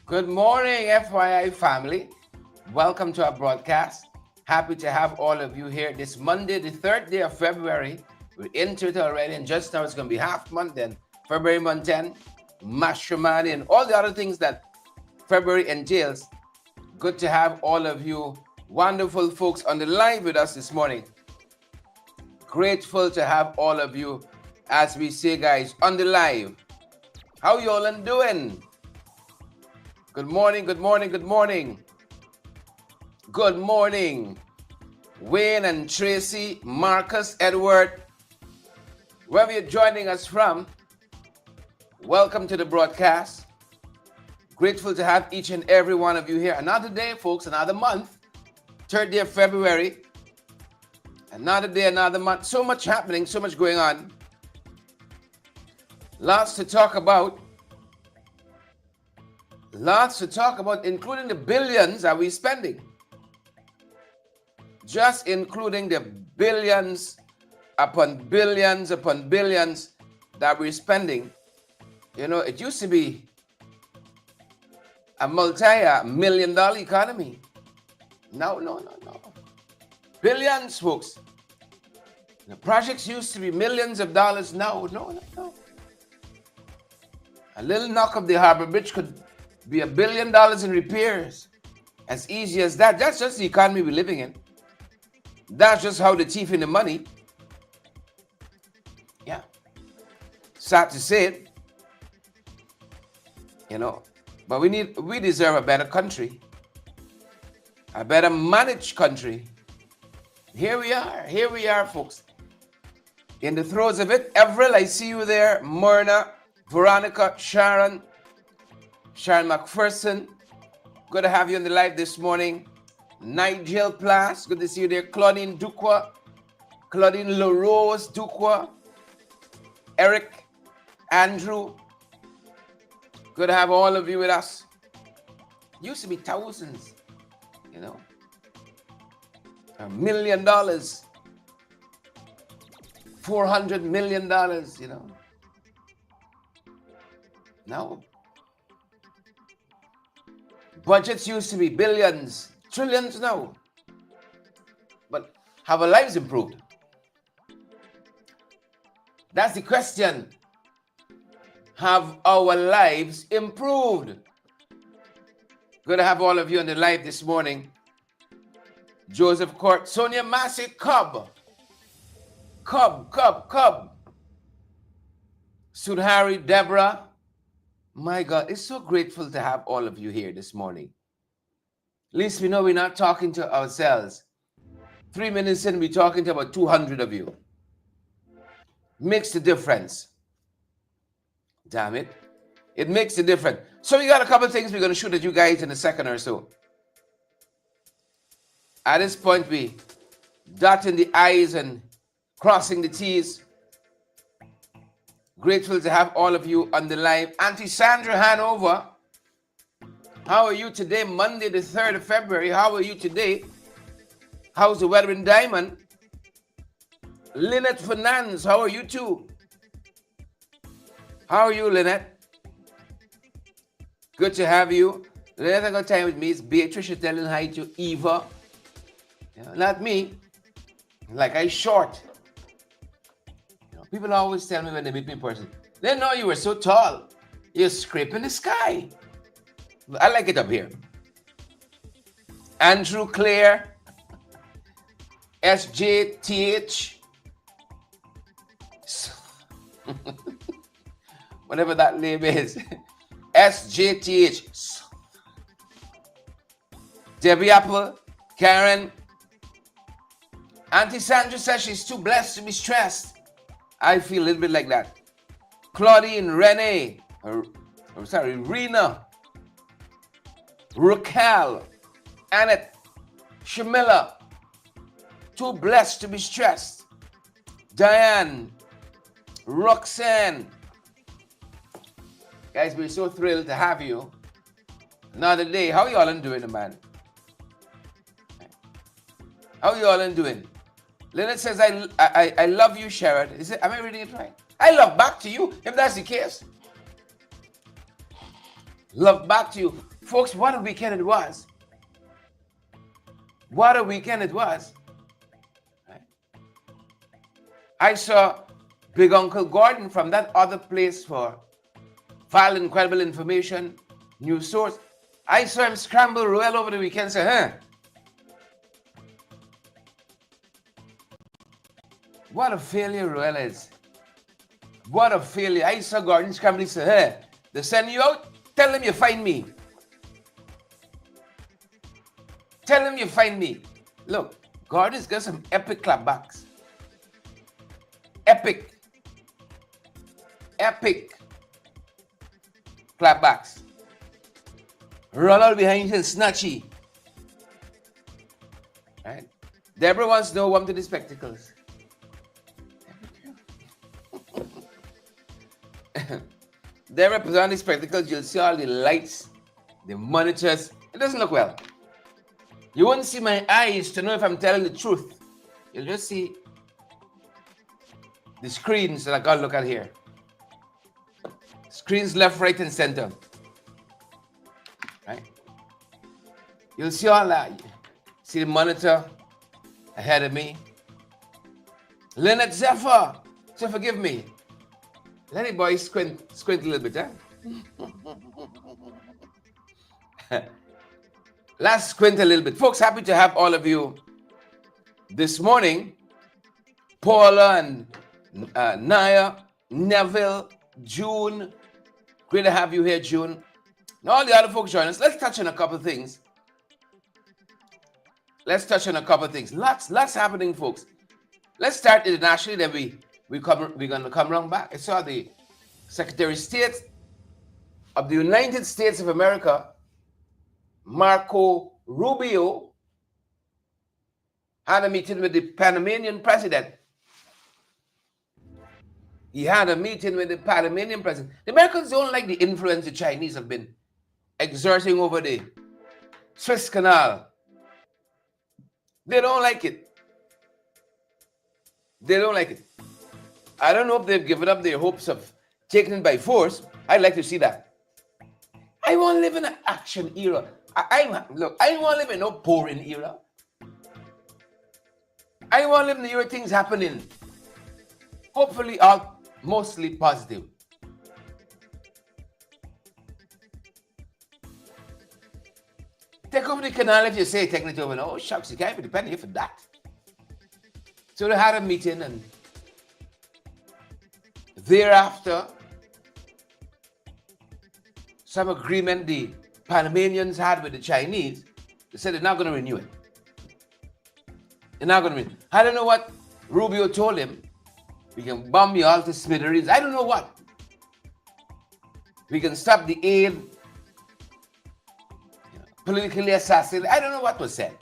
Good morning, FYI family. Welcome to our broadcast. Happy to have all of you here this Monday, the 3rd day of February. We're into it already, and just now it's going to be half month, then February month 10, matrimony, and all the other things that February entails. Good to have all of you wonderful folks on the line with us this morning. Grateful to have all of you, as we say, guys, on the live. How you all doing? Good morning, good morning, good morning. Good morning, Wayne and Tracy, Marcus, Edward, wherever you're joining us from, welcome to the broadcast. Grateful to have each and every one of you here. Another day, folks, another month, 3rd day of February. Another day, another month. So much happening, so much going on. Lots to talk about. Including the billions that we're spending. Just including the billions upon billions upon billions that we're spending. You know, it used to be a multi-million dollar economy. No. Billions, folks. The projects used to be millions of dollars. No. A little knock of the Harbor Bridge could be $1 billion in repairs. As easy as that. That's just the economy we're living in. That's just how the thief in the money. Yeah. Sad to say it. You know. But we deserve a better country. A better managed country. Here we are, folks. In the throes of it. Avril, I see you there. Myrna, Veronica, Sharon McPherson, good to have you on the live this morning. Nigel Plas, good to see you there. Claudine LaRose Duqua, Eric, Andrew, good to have all of you with us. Used to be thousands, you know. $1 million, $400 million, you know. Now, budgets used to be billions, trillions now. But have our lives improved? That's the question. Have our lives improved? Good to have all of you on the live this morning. Joseph Court, Sonia Massey, Cub. Sudhari, Deborah. My God, it's so grateful to have all of you here this morning. At least we know we're not talking to ourselves. 3 minutes in, we're talking to about 200 of you. Makes a difference. Damn it. It makes a difference. So we got a couple of things we're going to shoot at you guys in a second or so. At this point, we dotting the I's and crossing the T's. Grateful to have all of you on the live. Auntie Sandra Hanover, how are you today? Monday the 3rd of February. How are you today? How's the weather in Diamond? Lynette Fernandez, how are you too? How are you, Lynette? Good to have you. Lynette, I got time with me. It's Beatrice telling hi to Eva. Yeah, not me. Like I short. People always tell me when they meet me in person, they know you were so tall. You're scraping the sky. I like it up here. Andrew Clare, SJTH, whatever that name is, SJTH, Debbie Apple, Karen. Auntie Sandra says she's too blessed to be stressed. I feel a little bit like that. Claudine, Renee, Rena, Raquel, Annette, Shamila, too blessed to be stressed. Diane, Roxanne. Guys, we're so thrilled to have you. Another day. How you all doing, man? How you all doing? Leonard says, I love you, Sharon. Is it, am I reading it right? I love back to you, if that's the case. Love back to you. Folks, what a weekend it was. What a weekend it was. Right? I saw Big Uncle Gordon from that other place for file incredible information, news source. I saw him scramble Ruel over the weekend and say, what a failure Ruel is. What a failure. I saw Gordon scramble and say, they send you out, tell them you find me. Tell them you find me. Look, Gordon's got some epic clapbacks. Epic clapbacks. Roll out behind his snatchy. Right? Deborah wants to know what to the spectacles. Deborah puts on the spectacles, you'll see all the lights, the monitors. It doesn't look well. You won't see my eyes to know if I'm telling the truth. You'll just see the screens that I gotta look at here. Screens left, right, and center. Right? You'll see all that. See the monitor ahead of me. Leonard Zephyr, so forgive me. Lenny boy, squint a little bit, huh? Let's squint a little bit. Folks, happy to have all of you this morning. Paula and Naya, Neville, June. Great to have you here, June. And all the other folks join us. Let's touch on a couple of things. Lots happening, folks. Let's start internationally, then we're going to come round back. I saw the Secretary of State of the United States of America, Marco Rubio, had a meeting with the Panamanian president. He had a meeting with the Panamanian president. The Americans don't like the influence the Chinese have been exerting over the Suez Canal. They don't like it. I don't know if they've given up their hopes of taking it by force. I'd like to see that. I want to live in an action era. I don't want to live in no boring era. I want to live in the era things happening. Hopefully, all mostly positive. Take over the canal if you say taking it over. No, shucks, you can't be depending here for that. So they had a meeting, and thereafter, some agreement the Panamanians had with the Chinese, they said they're not going to renew it. I don't know what Rubio told him. We can bomb you all to smithereens. I don't know what. We can stop the aid, politically assassinate. I don't know what was said.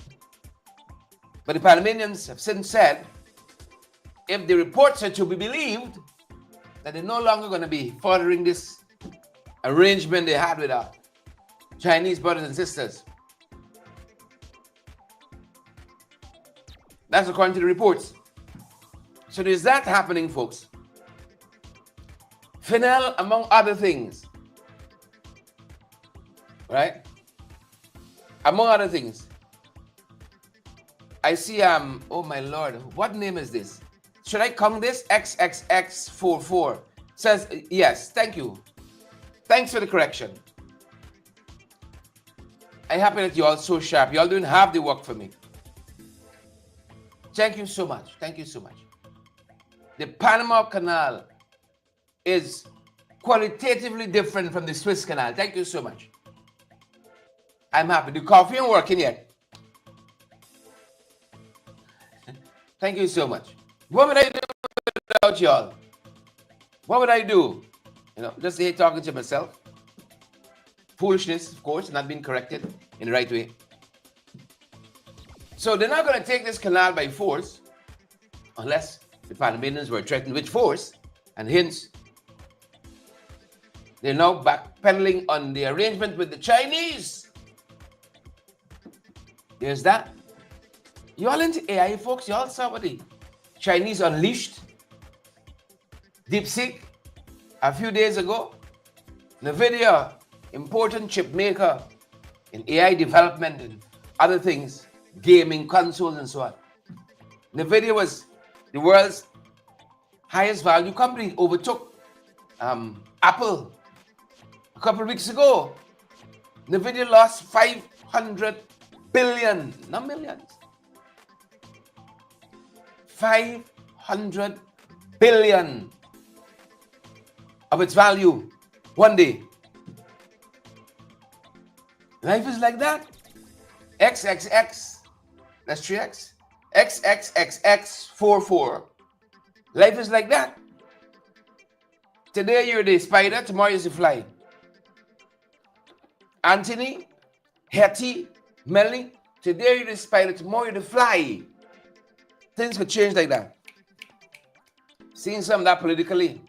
But the Panamanians have since said, if the reports are to be believed, that they're no longer going to be furthering this arrangement they had with our Chinese brothers and sisters. That's according to the reports. So there's that happening, folks. Fennel, among other things. Right? Among other things. I see, oh my Lord, what name is this? Should I count this? XXX44 says, yes, thank you. Thanks for the correction. I'm happy that you all so sharp. You all doing half the work for me. Thank you so much. The Panama Canal is qualitatively different from the Suez Canal. Thank you so much. I'm happy. The coffee ain't working yet. Thank you so much. What would I do without y'all? What would I do? Just here talking to myself. Foolishness, of course, not being corrected in the right way. So they're not going to take this canal by force unless the Panamanians were threatened with force, and hence they're now backpedaling on the arrangement with the Chinese. There's that. You all into AI, folks? You all saw what the Chinese unleashed? DeepSeek a few days ago. NVIDIA, important chip maker, in AI development and other things, gaming consoles and so on. NVIDIA was the world's highest value company, overtook Apple a couple of weeks ago. NVIDIA lost 500 billion, not millions, 500 billion of its value one day. Life is like that. XXX, that's 3X. XXXX44. Life is like that. Today you're the spider, tomorrow you're the fly. Anthony, Hetty, Melanie, today you're the spider, tomorrow you're the fly. Things could change like that. Seeing some of that politically.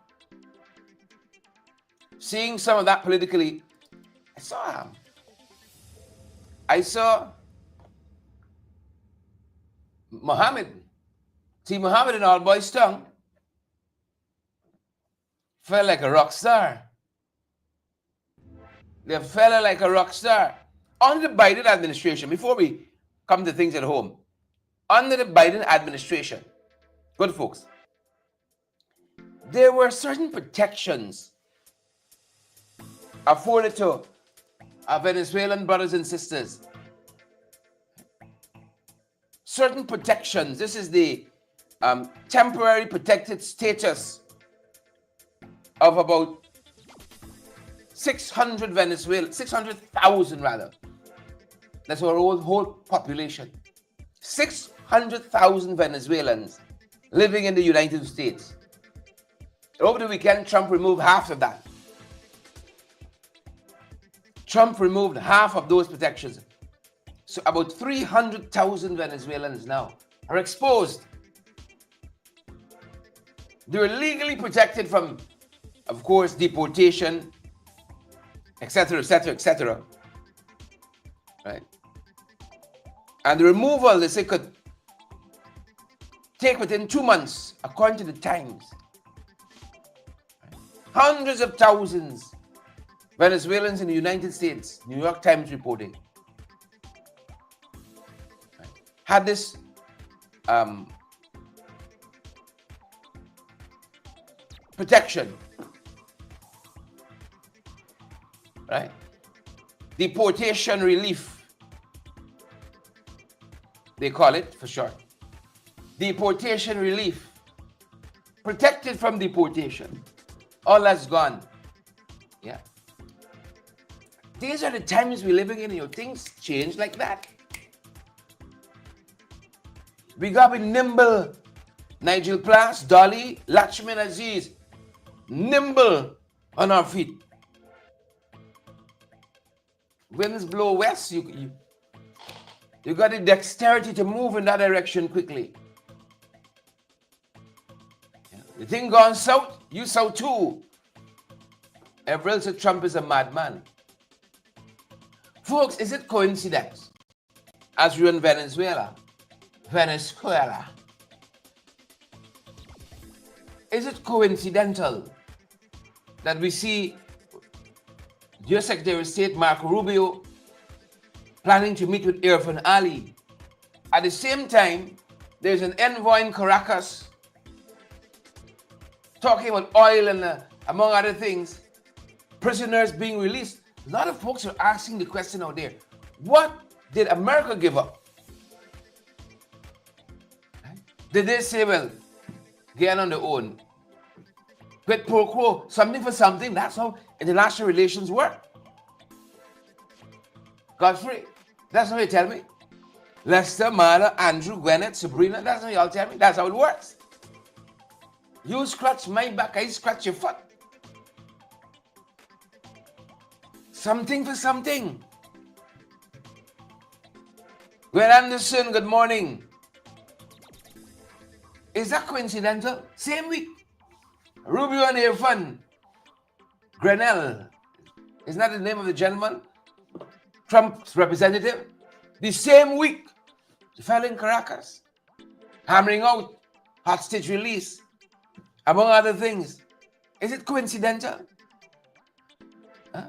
I saw Muhammad. See, Muhammad in All Boys Tongue felt like a rock star. The fella like a rock star. Under the Biden administration, before we come to things at home, under the Biden administration, good folks, there were certain protections afforded to our Venezuelan brothers and sisters. Certain protections. This is the temporary protected status of about 600,000 rather. That's our whole population. 600,000 Venezuelans living in the United States. Over the weekend, Trump removed half of that. Trump removed half of those protections. So about 300,000 Venezuelans now are exposed. They're legally protected from, of course, deportation, etc., etc., etc. Right? And the removal, they say, could take within 2 months, according to the Times. Hundreds of thousands Venezuelans in the United States, New York Times reporting, had this protection, right? Deportation relief, they call it for short. Deportation relief, protected from deportation. All that's gone. Yeah. These are the times we're living in. Things change like that. We got to be nimble. Nigel Plass, Dolly, Lakshman Aziz, nimble on our feet. Winds blow west, you got the dexterity to move in that direction quickly. The thing gone south, you south too. Everyone said Trump is a madman. Folks, is it coincidence? As we're in Venezuela, is it coincidental that we see your Secretary of State Marco Rubio planning to meet with Irfan Ali? At the same time, there's an envoy in Caracas talking about oil and, among other things, prisoners being released. A lot of folks are asking the question out there, what did America give up? Did they say, well, get on their own? Quid pro quo, something for something. That's how international relations work. Godfrey, that's how you tell me. Lester, Marla, Andrew, Gwyneth, Sabrina, that's how y'all tell me. That's how it works. You scratch my back, I scratch your foot. Something for something. Gwen Anderson, good morning. Is that coincidental? Same week. Rubio and Irfan. Grenell. Isn't that the name of the gentleman? Trump's representative. The same week. The fellow in Caracas. Hammering out hostage release. Among other things. Is it coincidental? Huh?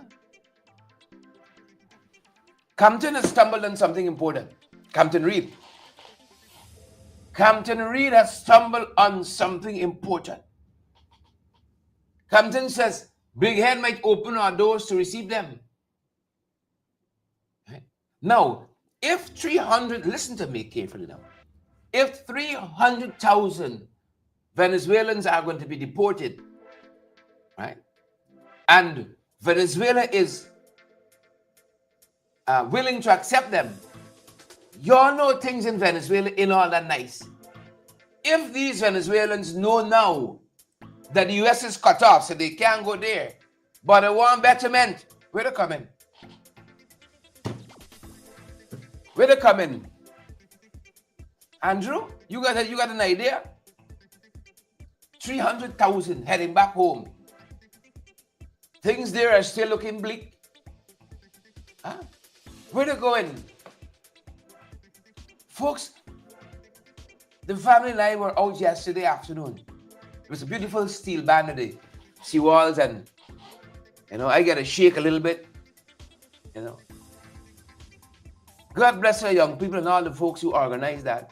Campton has stumbled on something important. Campton Reed. Campton Reed has stumbled on something important. Campton says Big Head might open our doors to receive them. Right? Now, if 300, listen to me carefully now. If 300,000 Venezuelans are going to be deported, right? And Venezuela is willing to accept them. Y'all know things in Venezuela ain't all that nice. If these Venezuelans know now that the U.S. is cut off, so they can't go there, but they want betterment, where they coming? Where they coming? Andrew, you got an idea? 300,000 heading back home. Things there are still looking bleak. Huh? Where they going? Folks, the family and I were out yesterday afternoon. It was a beautiful steel band of the seawalls, and I get to shake a little bit. God bless our young people and all the folks who organized that.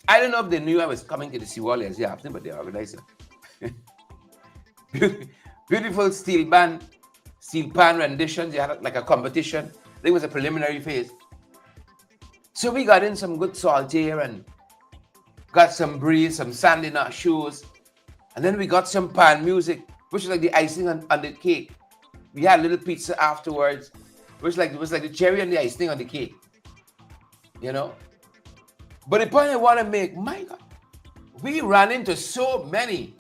I don't know if they knew I was coming to the seawall yesterday afternoon, but they organized it. Beautiful steel pan renditions. They had like a competition. It was a preliminary phase. So we got in some good salt here and got some breeze, some sand in our shoes. And then we got some pan music, which is like the icing on the cake. We had a little pizza afterwards, which was like the cherry and the icing on the cake. But the point I want to make, my God, we ran into so many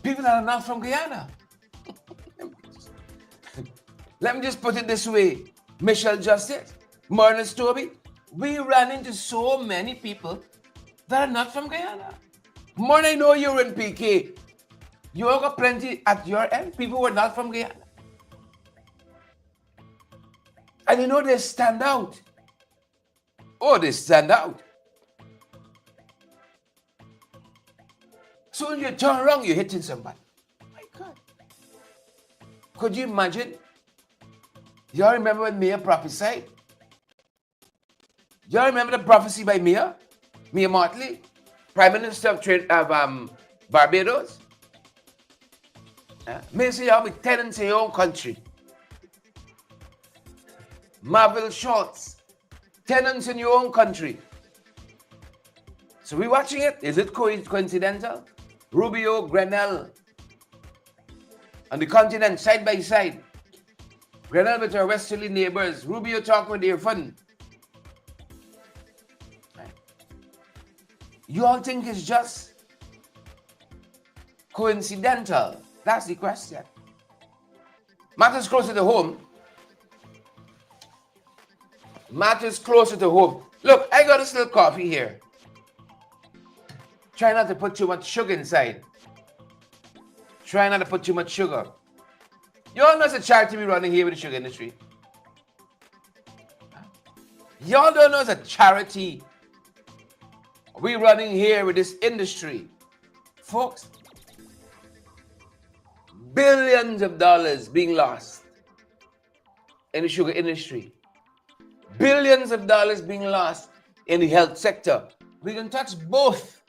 people that are not from Guyana. Let me just put it this way. Michelle Justice, Marnus Toby, we ran into so many people that are not from Guyana. More than I know you're in PK. You all got plenty at your end. People who are not from Guyana. And they stand out. Oh, they stand out. So when you turn around, you're hitting somebody. My God. Could you imagine? Y'all remember when Mia prophesied? Y'all remember the prophecy by Mia Motley, Prime Minister of Barbados? May say y'all be tenants in your own country. Marvel Schultz, tenants in your own country. So we watching it. Is it coincidental? Rubio, Grenell, on the continent, side by side. Grenell with our westerly neighbors. Rubio talking with their fun. You all think it's just coincidental? That's the question. Matters closer to home. Matters closer to home. Look, I got this little coffee here. Try not to put too much sugar inside. Try not to put too much sugar. You all know it's a charity we running here with the sugar industry. Y'all don't know it's a charity we running here with this industry. Folks, billions of dollars being lost in the sugar industry. Billions of dollars being lost in the health sector. We can touch both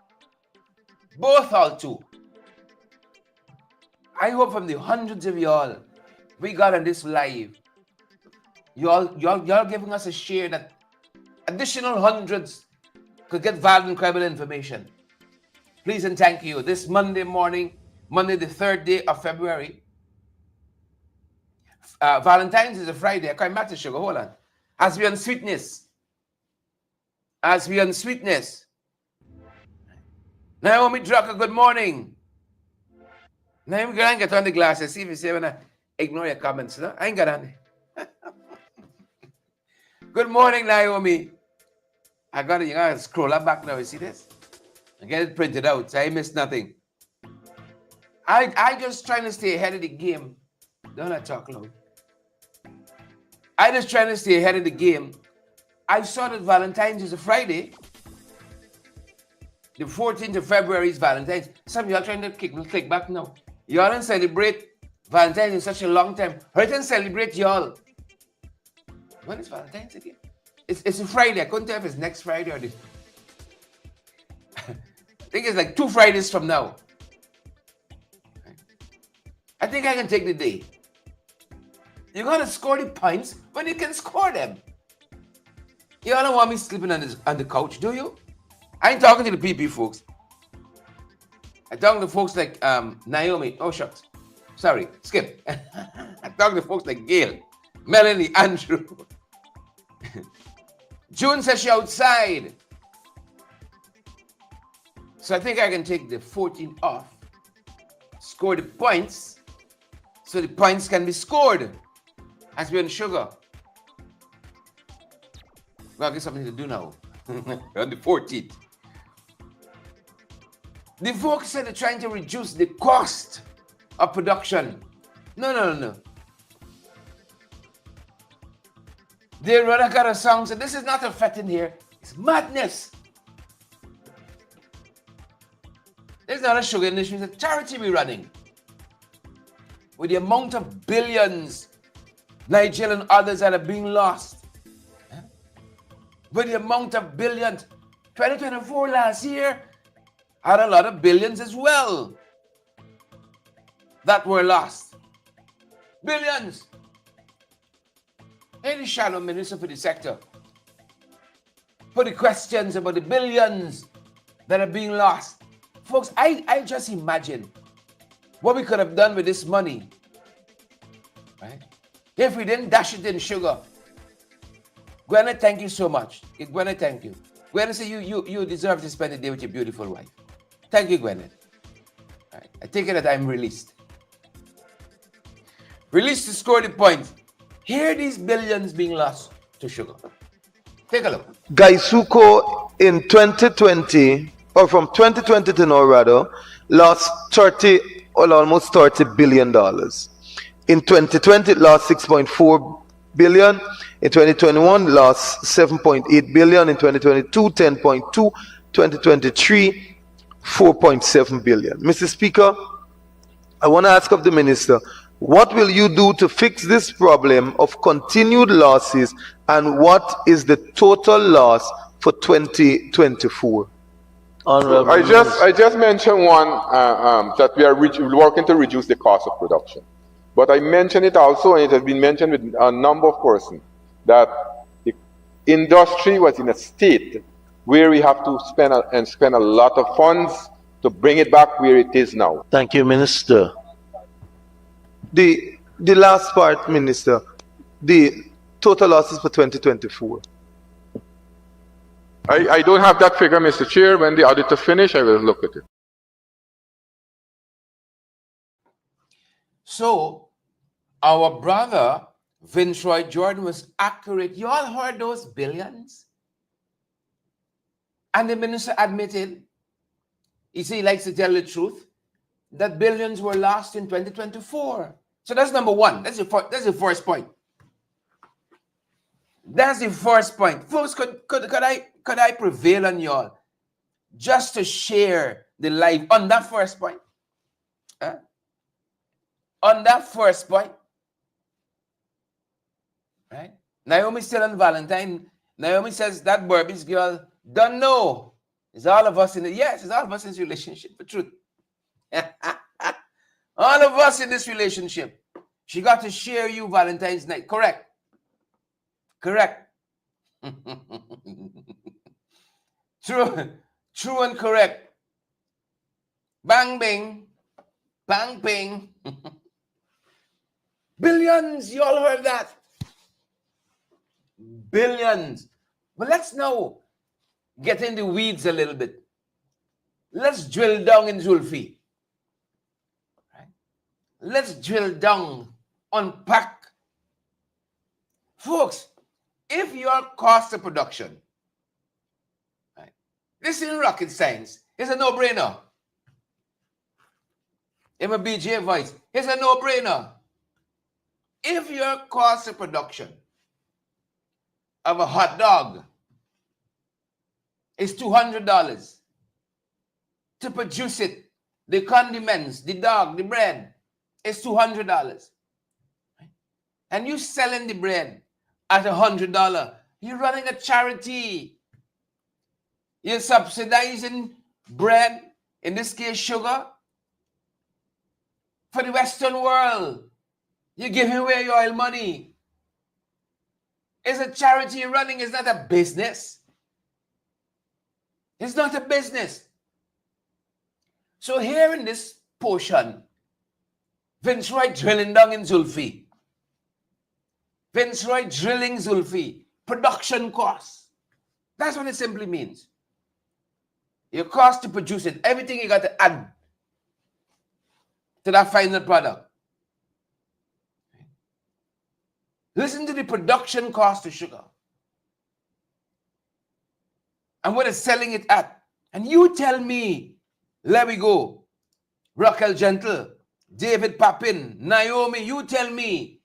all two. I hope from the hundreds of y'all we got on this live, y'all giving us a share that additional hundreds could get valid and credible information. Please and thank you. This Monday morning, Monday the 3rd day of February. Valentine's is a Friday. I can't matter sugar. Hold on. As we on sweetness. Naomi Drucker, good morning. Naomi, go and get on the glasses. See if you say when I ignore your comments. No? I ain't got on it. Good morning, Naomi. I got it. You gotta scroll up back now. You see this? I get it printed out, so I missed nothing. I just trying to stay ahead of the game. Don't I talk loud? I just trying to stay ahead of the game. I saw that Valentine's is a Friday. The 14th of February is Valentine's. Some of y'all trying to click back now. Y'all don't celebrate Valentine's in such a long time. Hurry and celebrate y'all. When is Valentine's again? It's a Friday. I couldn't tell if it's next Friday or this. I think it's like 2 Fridays from now. I think I can take the day. You gotta score the points when you can score them. You all don't want me sleeping on the couch, do you? I ain't talking to the PP folks. I talking to folks like Naomi. Oh shucks. Sorry, skip. I talking to folks like Gail, Melanie, Andrew. June says she outside. So I think I can take the 14 off, score the points, so the points can be scored as we're on sugar. Gotta get something to do now. On the 14th. The folks said they're trying to reduce the cost of production. No. They rather got a song said, this is not affecting here. It's madness. There's not a sugar industry. It's a charity we're running. With the amount of billions, Nigeria and others that are being lost. With the amount of billions. 2024 last year had a lot of billions as well that were lost. Billions. Any shallow minister for the sector put the questions about the billions that are being lost. Folks, I just imagine what we could have done with this money, right? If we didn't dash it in sugar. Guyana, thank you so much. Guyana, thank you. Guyana, say you deserve to spend the day with your beautiful wife. Thank you, Guyana. Right. I take it that I'm released. Released to score the points. Here these billions being lost to sugar. Take a look. Gaisuco in 2020, or from 2020 to now rather, lost 30 or almost $30 billion. In 2020, it lost 6.4 billion. In 2021, lost 7.8 billion. In 2022, 10.2. 2023, 4.7 billion. Mr. Speaker, I want to ask of the minister, what will you do to fix this problem of continued losses, and what is the total loss for 2024? I just mentioned one that we are working to reduce the cost of production. But I mentioned it also, and it has been mentioned with a number of persons, that the industry was in a state where we have to spend a lot of funds to bring it back where it is now. Thank you, Minister. The last part, Minister, the total losses for 2024. I don't have that figure, Mr. Chair. When the auditor finish, I will look at it. So, our brother, Vince Roy Jordan, was accurate. You all heard those billions? And the minister admitted, he said he likes to tell the truth, that billions were lost in 2024. So that's number one. That's the first point. That's the first point. Folks, could I prevail on y'all just to share the life on that first point? Huh? On that first point. Right? Naomi still on Valentine. Naomi says that Burbies girl don't know. It's all of us in it. Yes, it's all of us in this relationship. For truth. All of us in this relationship. She got to share you Valentine's night. Correct. Correct. True and correct. Bang bing. Bang bing. Billions. You all heard that? Billions. But let's now get in the weeds a little bit. Let's drill down in Zulfi. Right? Let's drill down, unpack. Folks, if your cost of production, right, this isn't rocket science, it's a no-brainer. In my BJ voice, it's a no-brainer. If your cost of production of a hot dog is $200 to produce it, the condiments, the dog, the bread is $200, and you selling the bread at $100. You're running a charity. You're subsidizing bread, in this case sugar, for the Western world. You're giving away your oil money. It's a charity you're running. It's not a business. It's not a business. So here in this portion, Vince Roy drilling down in Zulfi. Vince Roy drilling Zulfi. Production costs. That's what it simply means. Your cost to produce it. Everything you got to add to that final product. Listen to the production cost of sugar. And what it's selling it at. And you tell me, let me go. Raquel Gentle, David Papin, Naomi, you tell me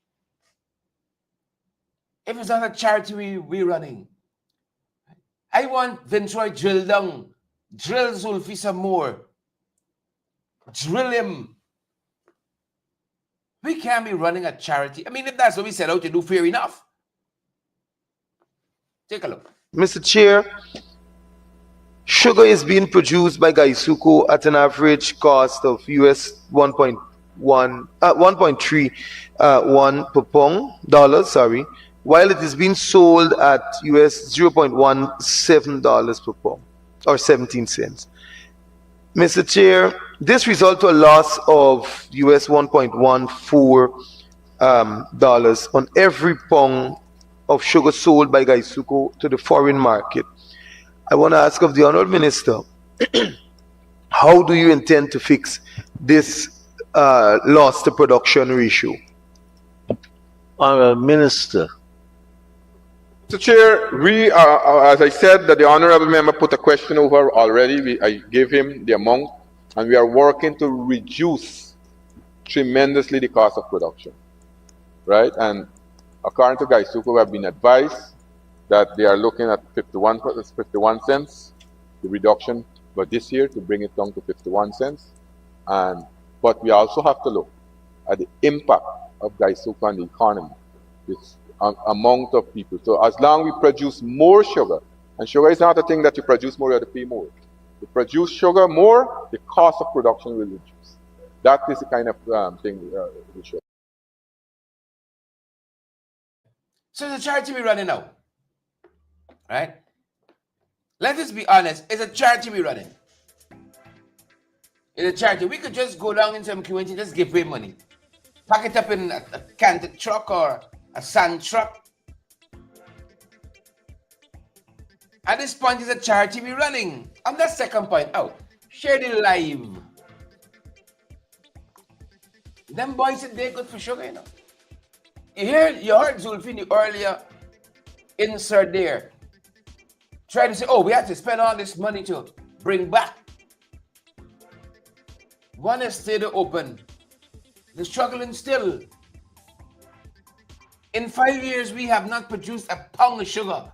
if it's not a charity we're running. I want Vince Roy drill down. Drill Zulfi some more. Drill him. We can't be running a charity. I mean, if that's what we set out to do, fair enough. Take a look. Mr. Chair, sugar is being produced by Gaisuco at an average cost of US 1.31 per pound, while it is being sold at US $0.17 per pound, or 17 cents. Mr. Chair, this results to a loss of US $1.14 on every pound of sugar sold by Gaisuco to the foreign market. I want to ask of the Honourable Minister, how do you intend to fix this loss to production ratio? Honourable Minister. Mr. Chair, we as I said, that the honourable member put a question over already. I gave him the amount, and we are working to reduce tremendously the cost of production, right? And according to Gaisuco, we have been advised that they are looking at 51 cents, the reduction for this year to bring it down to 51 cents. But we also have to look at the impact of Gaisuco on the economy. This amount of people. So as long as we produce more sugar, and sugar is not a thing that you produce more, you have to pay more. You produce sugar more, the cost of production will reduce. That is the kind of thing we show. So the charity we're running now, right? Let us be honest, it's a charity we're running. It's a charity. We could just go down into some community and just give away money. Pack it up in a canted truck or a sand truck. At this point, it's a charity we're running. On that second point, share the live. Them boys said they're good for sugar, you know. You heard Zulfi in the earlier insert there. Try to say, we have to spend all this money to bring back. One is stayed open. They're struggling still. In 5 years, we have not produced a pound of sugar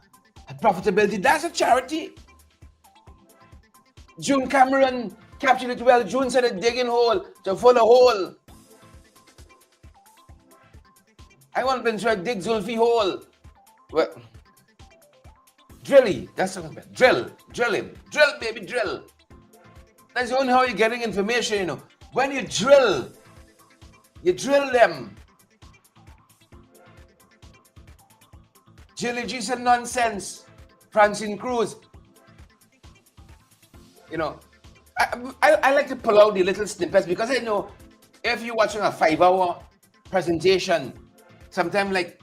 at profitability. That's a charity. June Cameron captured it well. June said a digging hole to fill a hole. I want to try to dig Zulfi hole. Well, drilly. That's what I'm about. Drill him. Drill, baby, drill. That's the only how you're getting information, you know. When you drill them. Jilly G said nonsense. Francine Cruz. You know, I like to pull out the little snippets because I know if you're watching a 5-hour presentation, sometimes like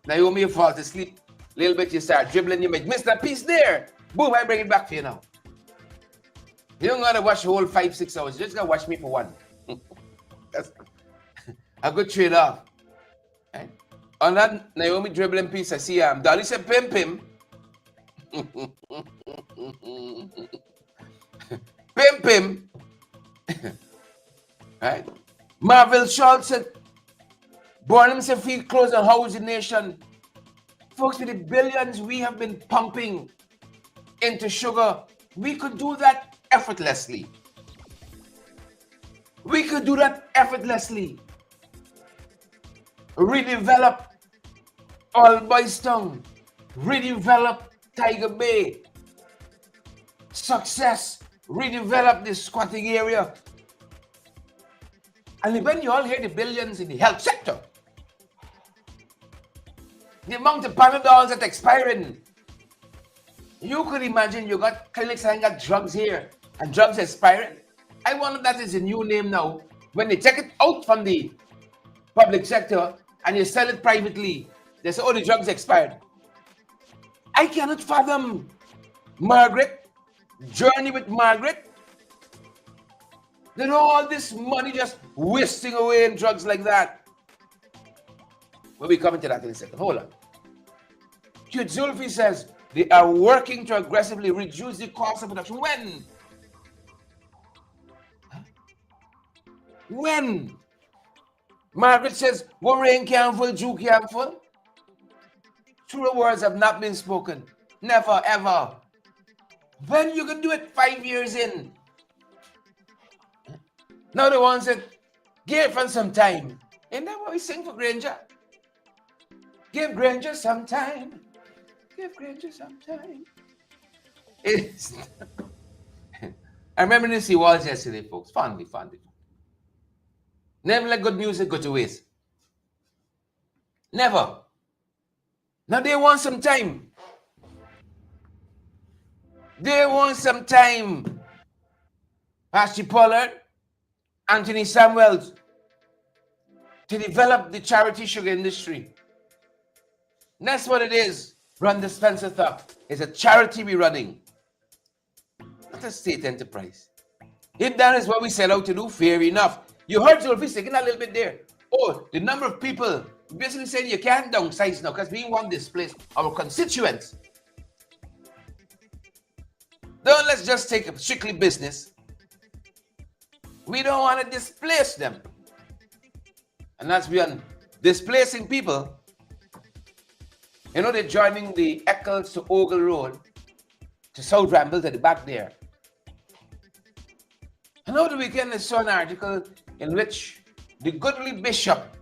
Naomi, you fall asleep a little bit, you start dribbling, you might miss that piece there. Boom, I bring it back for you now. You don't gotta watch the whole 5-6 hours, you just gotta watch me for one. That's a good trade-off. Right? On that Naomi dribbling piece, I see Dolly said pim. Pim. Right? Marvel Schultz said, Burnham said field closed on housing nation. Folks, with the billions we have been pumping into sugar, we could do that effortlessly. Redevelop All Boys Town, redevelop Tiger Bay, Success, redevelop the squatting area. And when you all hear the billions in the health sector, the amount of Panadols that's expiring, you could imagine you got clinics and got drugs here and drugs expiring. I wonder if that is a new name now. When they take it out from the public sector and you sell it privately, they say, oh, the drugs expired. I cannot fathom Margaret, Journey with Margaret. Then all this money just wasting away in drugs like that. We'll be coming to that in a second. Hold on. Cute Zulfi says they are working to aggressively reduce the cost of production. When? When? Margaret says, what rain can't fall, Jew can't fall. Truer words have not been spoken. Never, ever. When you can do it 5 years in. Now the one said, give it some time. Ain't that what we sing for Granger? Give Granger some time. Give Granger some time. It's I remember this he was yesterday, folks. Fondly. Never let good music go to waste. Never. Now they want some time. They want some time. Pastor Pollard, Anthony Samuels, to develop the charity sugar industry. And that's what it is. Run the Spencer Thought. It's a charity we're running. Not a state enterprise. If that is what we set out to do, fair enough. You heard Zulfi singing a little bit there. Oh, the number of people basically saying you can't downsize now because we want to displace our constituents. Don't let's just take a strictly business. We don't want to displace them. And that's beyond displacing people. You know, they're joining the Eccles to Ogle Road to South Ramble at the back there. And over the weekend I saw an article in which the goodly bishop,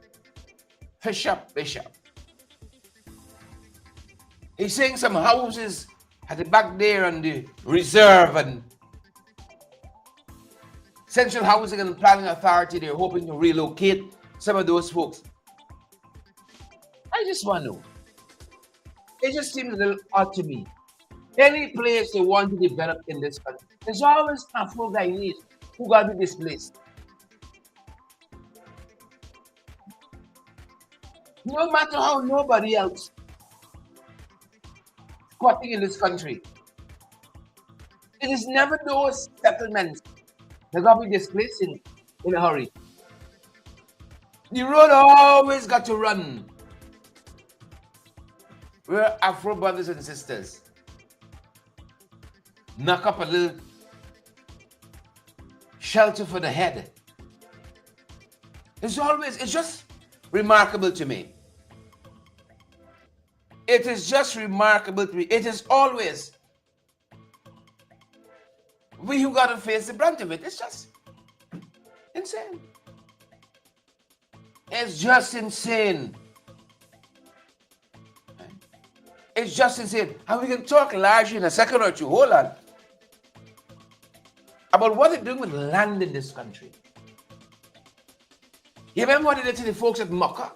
he's saying some houses at the back there on the reserve and Central Housing and Planning Authority, they're hoping to relocate some of those folks. I just want to know. It just seems a little odd to me. Any place they want to develop in this country, there's always Afro-Guyanese who got to be displaced. No matter how nobody else squatting in this country, it is never those settlements that got to be displaced in a hurry. The road always got to run. We're Afro brothers and sisters. Knock up a little shelter for the head. It's just remarkable to me. It is just remarkable to me. It is always we who got to face the brunt of it. It's just insane. It's just insane. It's just insane. And we can talk largely in a second or two. Hold on. About what they're doing with land in this country. You remember what they did to the folks at Mucka?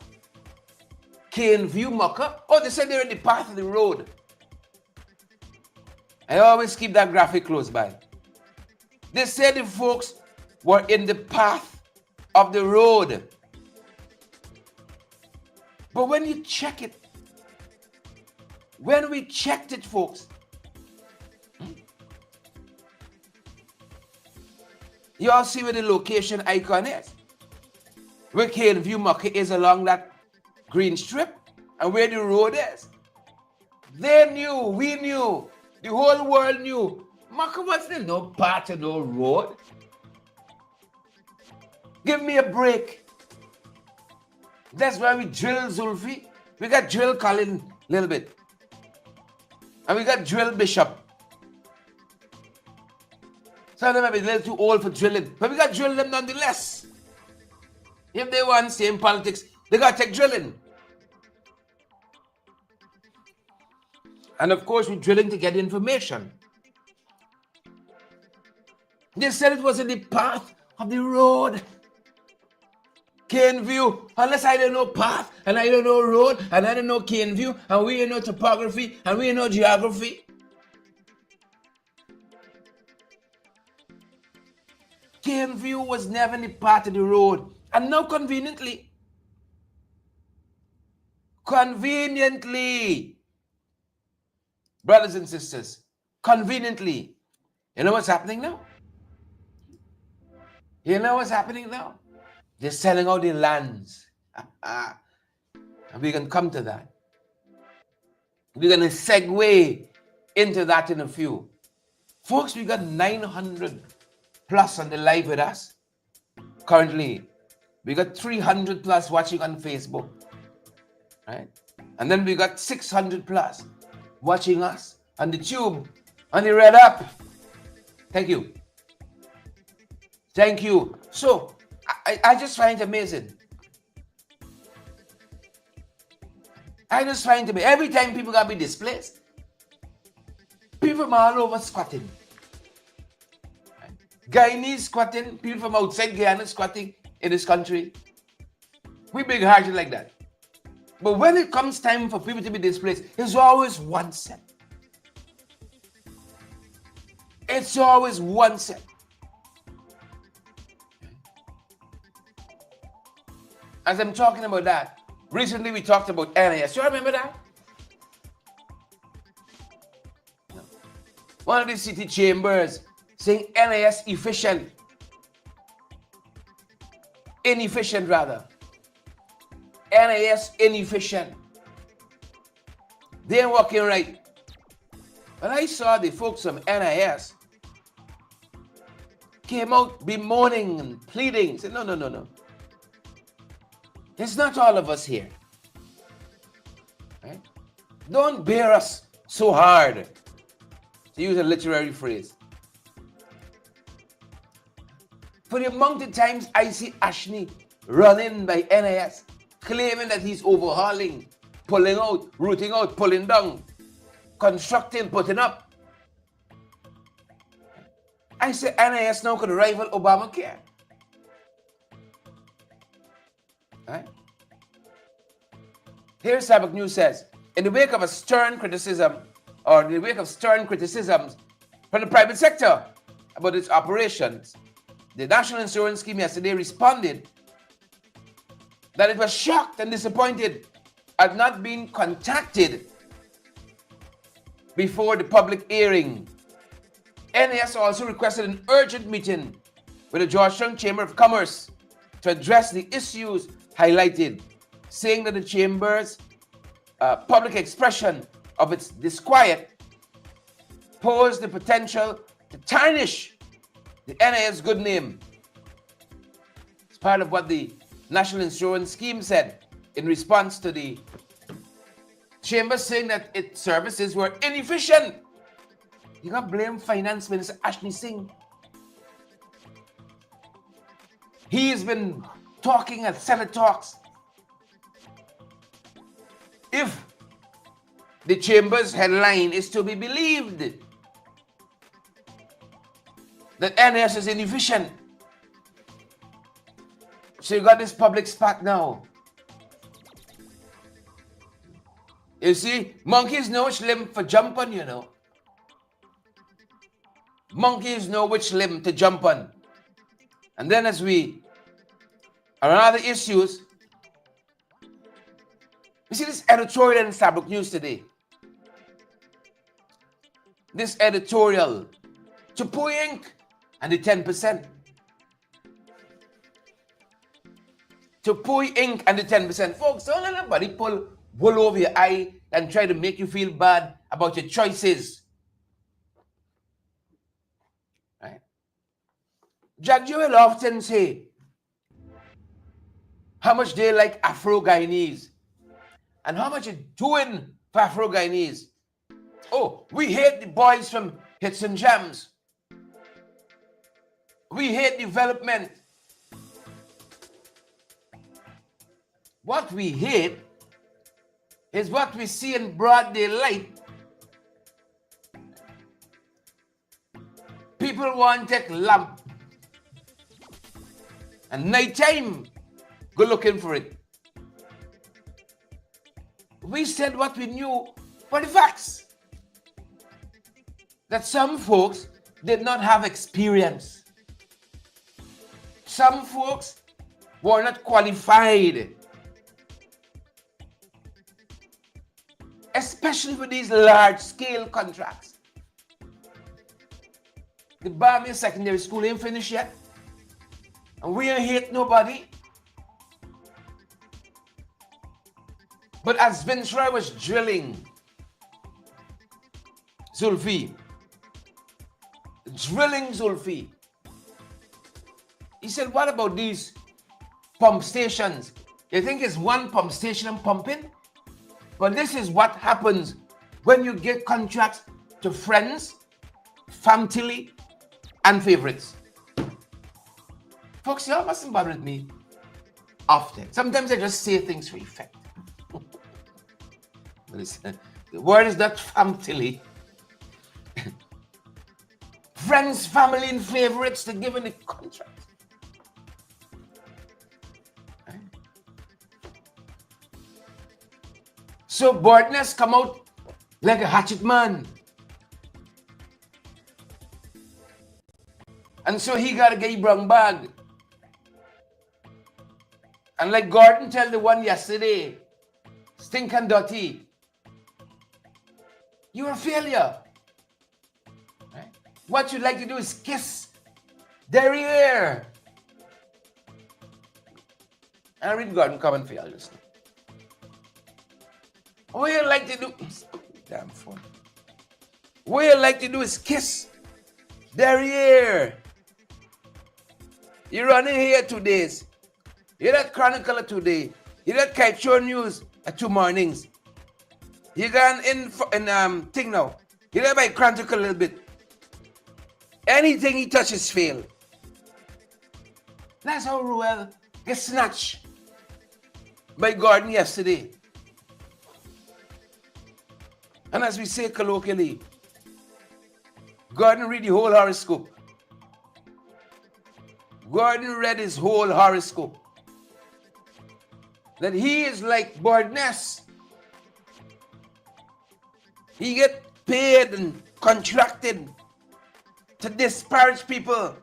Cane View, Mucka? Oh, they said they're in the path of the road. I always keep that graphic close by. They said the folks were in the path of the road. But when you check it, when we checked it, folks, you all see where the location icon is. Where Cane View Mucka is along that green strip and where the road is. They knew, we knew, the whole world knew. Mucka wasn't no part of no road. Give me a break. That's why we drill Zulfi. We got drill Colin a little bit. And we got drill Bishop. Some of them might be a little too old for drilling, but we got to drill them nonetheless. If they want same politics, they got to take drilling. And of course, we're drilling to get information. They said it was in the path of the road. Cane view, unless I don't know path, and I don't know road, and I don't know cane view, and we don't know topography, and we don't know geography. Cane view was never in the path of the road. And now conveniently, brothers and sisters, conveniently, you know what's happening now? You know what's happening now? They're selling out their lands. And we can come to that. We're going to segue into that in a few. Folks, we got 900 plus on the live with us. Currently, we got 300 plus watching on Facebook. Right? And then we got 600 plus watching us on the tube, on the red app. Thank you. Thank you. So, I just find it amazing. Every time people got to be displaced, people from all over squatting. Guyanese squatting, people from outside Guyana squatting in this country. We big-hearted like that. But when it comes time for people to be displaced, it's always one set. It's always one set. As I'm talking about that, recently we talked about NIS. You remember that? No. One of the city chambers saying NIS efficient. Inefficient rather. NIS inefficient. They ain't working right. When I saw the folks from NIS came out bemoaning and pleading, said, no. It's not all of us here. Right? Don't bear us so hard, to use a literary phrase. For the amount of times I see Ashney running by NIS, claiming that he's overhauling, pulling out, rooting out, pulling down, constructing, putting up. I say NIS now could rival Obamacare. Right? Here Sabbath News says, in the wake of stern criticisms from the private sector about its operations, the National Insurance Scheme yesterday responded that it was shocked and disappointed at not being contacted before the public hearing. NIS also requested an urgent meeting with the Georgetown Chamber of Commerce to address the issues highlighted, saying that the Chamber's public expression of its disquiet posed the potential to tarnish the NIS good name. It's part of what the National Insurance Scheme said in response to the Chamber saying that its services were inefficient. You can't blame Finance Minister Ashney Singh. He's been talking at Senate talks. If the Chamber's headline is to be believed, that NIS is inefficient. So you got this public spat now. You see, monkeys know which limb for jump on, you know. Monkeys know which limb to jump on. And then as we are on other issues, you see this editorial in Sabbath News today. This editorial, Chapuy Inc. and the 10%. Chapuy Inc. and the 10%. Folks, don't let anybody pull wool over your eye and try to make you feel bad about your choices. Right? Jack Jewel often say how much they like Afro-Guyanese and how much it's doing for Afro-Guyanese. Oh, we hate the boys from Hits and Jams. We hate development. What we hate is what we see in broad daylight People want to take lamp. And nighttime, go looking for it. We said what we knew, but the facts. That some folks did not have experience. Some folks were not qualified. Especially for these large-scale contracts. The Barmy Secondary School ain't finished yet. And we ain't hate nobody. But as Vince Roy was drilling Zulfi, he said, what about these pump stations? You think it's one pump station and pumping? But this is what happens when you get contracts to friends, family, and favorites. Folks, y'all mustn't bother with me often. Sometimes I just say things for effect. The word is not family. Friends, family, and favorites to give in the contract. Right? So Boardness come out like a hatchet man. And so he got a gay brown bag. And like Gordon tell the one yesterday, stink and dirty, you're a failure. Right? What you'd like to do is kiss derriere. And I read Gordon comment for y'all just now. What you like to do, damn phone. What you like to do is kiss derriere. You're running here 2 days. You're that Chronicle today. You're that Kite Show News at 2 mornings. You gone in thing now. You're there by Chronicle a little bit. Anything he touches fail. That's how Ruel gets snatched by Gordon yesterday. And as we say colloquially, Gordon read the whole horoscope. Gordon read his whole horoscope. That he is like Boardness. He get paid and contracted to disparage people.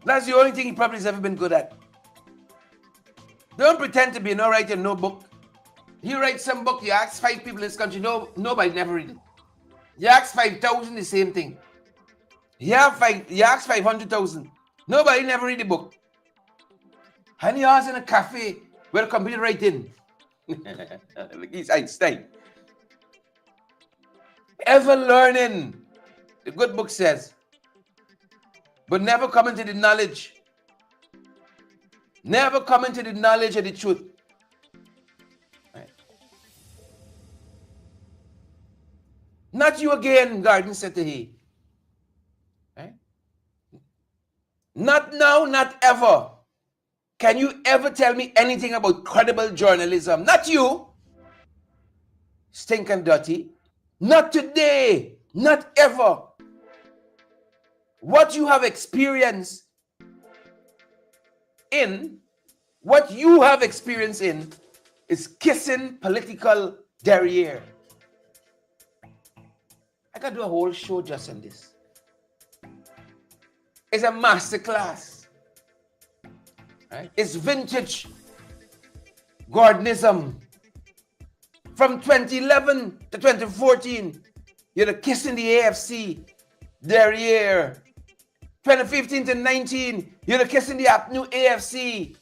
That's the only thing he probably has ever been good at. Don't pretend to be no writer, no book. You write some book, you ask 5 people in this country, nobody never read it. You ask 5,000, the same thing. You ask 500,000, nobody never read the book. And he was in a cafe where the computer writing. He's Einstein. Ever learning, the good book says, but never coming to the knowledge. Never coming to the knowledge of the truth. Right. Not you again, Gordon said to he. Right. Not now, not ever. Can you ever tell me anything about credible journalism? Not you. Stink and dirty. Not today. Not ever. What you have experienced in is kissing political derriere. I could do a whole show just on this. It's a masterclass. Right? It's vintage Gordonism. From 2011 to 2014, you're the kissing the AFC derriere. 2015 to 19, you're the kissing the new AFC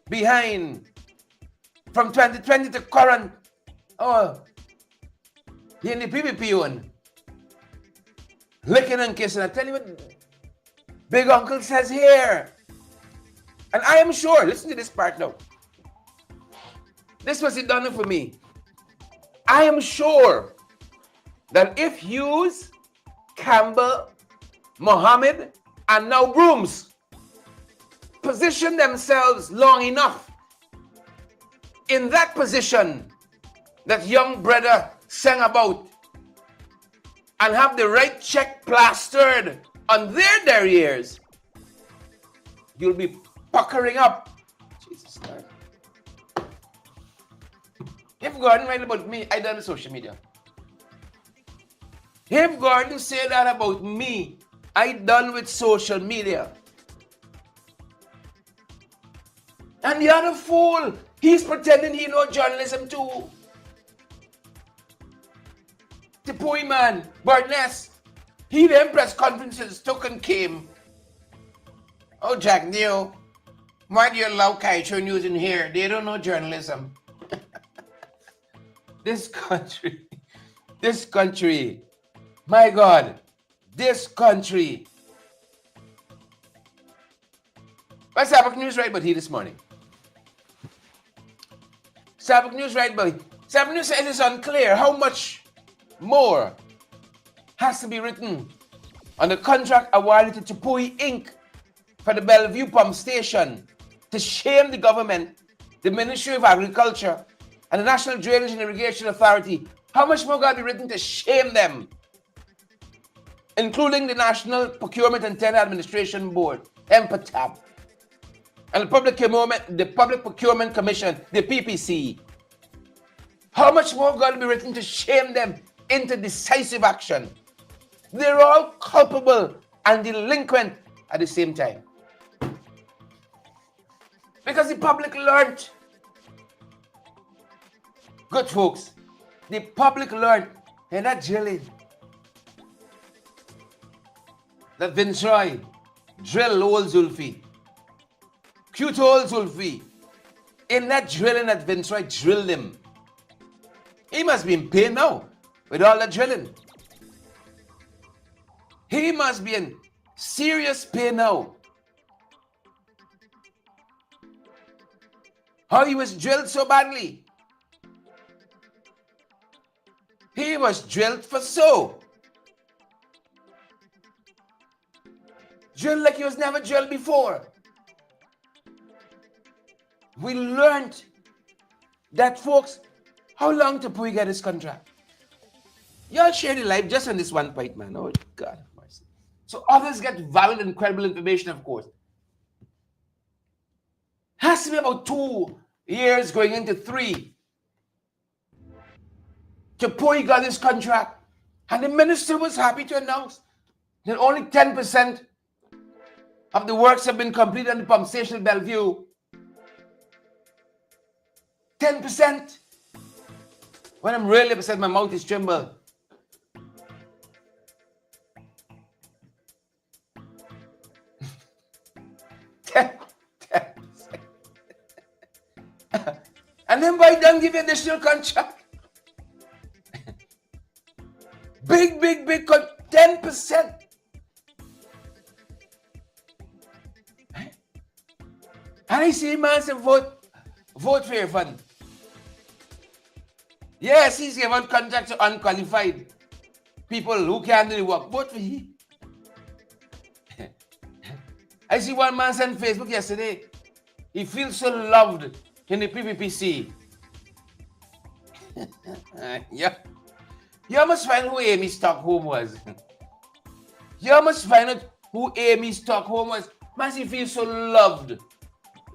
behind. From 2020 to current, you're in the PPP one. Licking and kissing. I tell you what Big Uncle says here. And I am sure, listen to this part now. This was it done for me. I am sure that if Hughes, Campbell, Mohammed, and now Brooms position themselves long enough in that position that young brother sang about, and have the right check plastered on their derrieres, you'll be puckering up. Jesus Lord. If Gordon write about me, I done social media. If Gordon say that about me, I done with social media. And the other fool, he's pretending he know journalism too. The poor man, Burness, he them press conferences took and came. Oh, Jack Neal, why do you allow Kaicho News in here? They don't know journalism. This country, my God, this country. What's Sabbath News right about here this morning? Sabbath News right about here. Sabbath News says it's unclear how much more has to be written on the contract awarded to Chapui Inc. for the Bellevue Pump Station to shame the government, the Ministry of Agriculture, and the National Drainage and Irrigation Authority. How much more got to be written to shame them? Including the National Procurement and Tender Administration Board, MPTAB, and the Public Procurement Commission, the PPC. How much more got to be written to shame them into decisive action? They're all culpable and delinquent at the same time. Because the public learned. Good folks, the public learned. They're not drilling. That Viceroy drill old Zulfi. Cute old Zulfi. In that drilling that Viceroy drilled him. He must be in pain now with all that drilling. He must be in serious pain now. How he was drilled so badly. He was drilled for so. Drilled like he was never drilled before. We learned that, folks, how long to Pui get his contract? Y'all share the life just on this one point, man. Oh, God have mercy. So others get valid and credible information, of course. Has to be about 2 years going into 3. Chapui got his contract, and the minister was happy to announce that only 10% of the works have been completed on the pump station at Bellevue. 10%. When I'm really upset, my mouth is tremble. And then why don't give you additional contract? Big, 10%. And I see man say vote for your fund. Yes, he's given contract to unqualified people who can't do the work. Vote for him. I see one man sent Facebook yesterday. He feels so loved in the PPPC. Yeah. You must find who Amy Stockholm was. You must find out who Amy Stockholm was. Man, he feels so loved.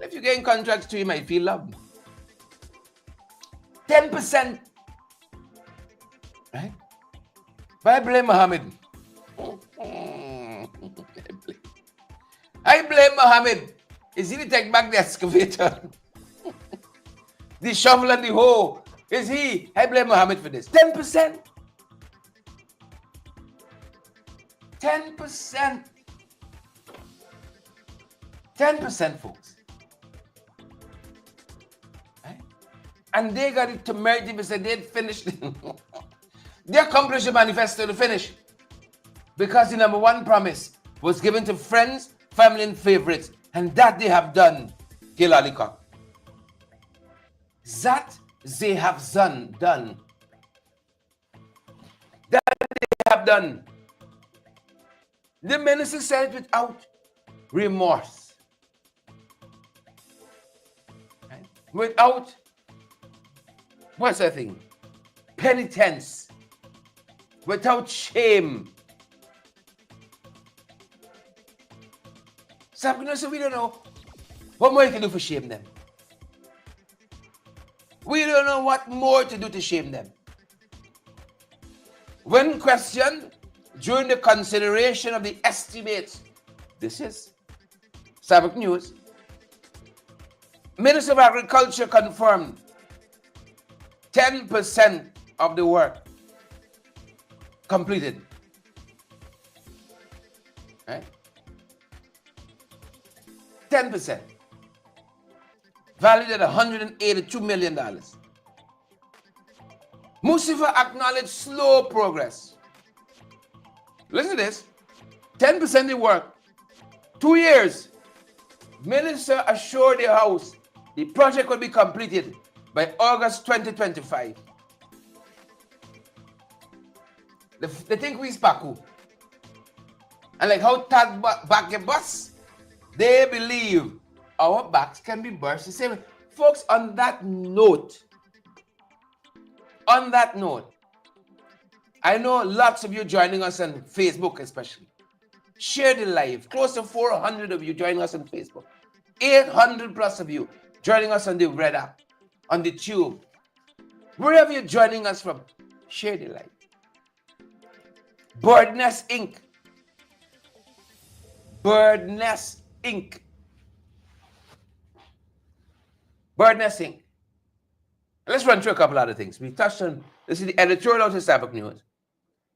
If you get contracts to him, I feel loved. 10%. Right? But I blame Mohammed. I blame Mohammed. Is he to take back the excavator? The shovel and the hoe. Is he? I blame Mohammed for this. 10%. 10%. 10%, folks. Right? And they got it to merit because they'd finished. They accomplished the manifesto to finish. Because the number one promise was given to friends, family, and favorites. And that they have done. Gilalikok. That they have done. That they have done. The minister said it without remorse. Right? Without, what's that thing? Penitence. without shame. Some so we don't know what more you can do for shame them. We don't know what more to do to shame them. When questioned during the consideration of the estimates, this is Sabbath News, Minister of Agriculture confirmed 10% of the work completed. Right? 10%. Valued at $182 million. Musifa acknowledged slow progress. Listen to this. 10% of the work. 2 years. Minister assured the House the project will be completed by August 2025. They think we Spaku. And like how Tad back a bus, they believe our backs can be burst the same way. Folks, on that note, I know lots of you joining us on Facebook especially. Share the live. Close to 400 of you joining us on Facebook. 800 plus of you joining us on the Red app, on the Tube. Wherever you're joining us from, share the live. Bird Nest Inc. Bird Nest Inc. Bird Nest Inc. Let's run through a couple other things. We touched on, this is the editorial of the Sabbath News.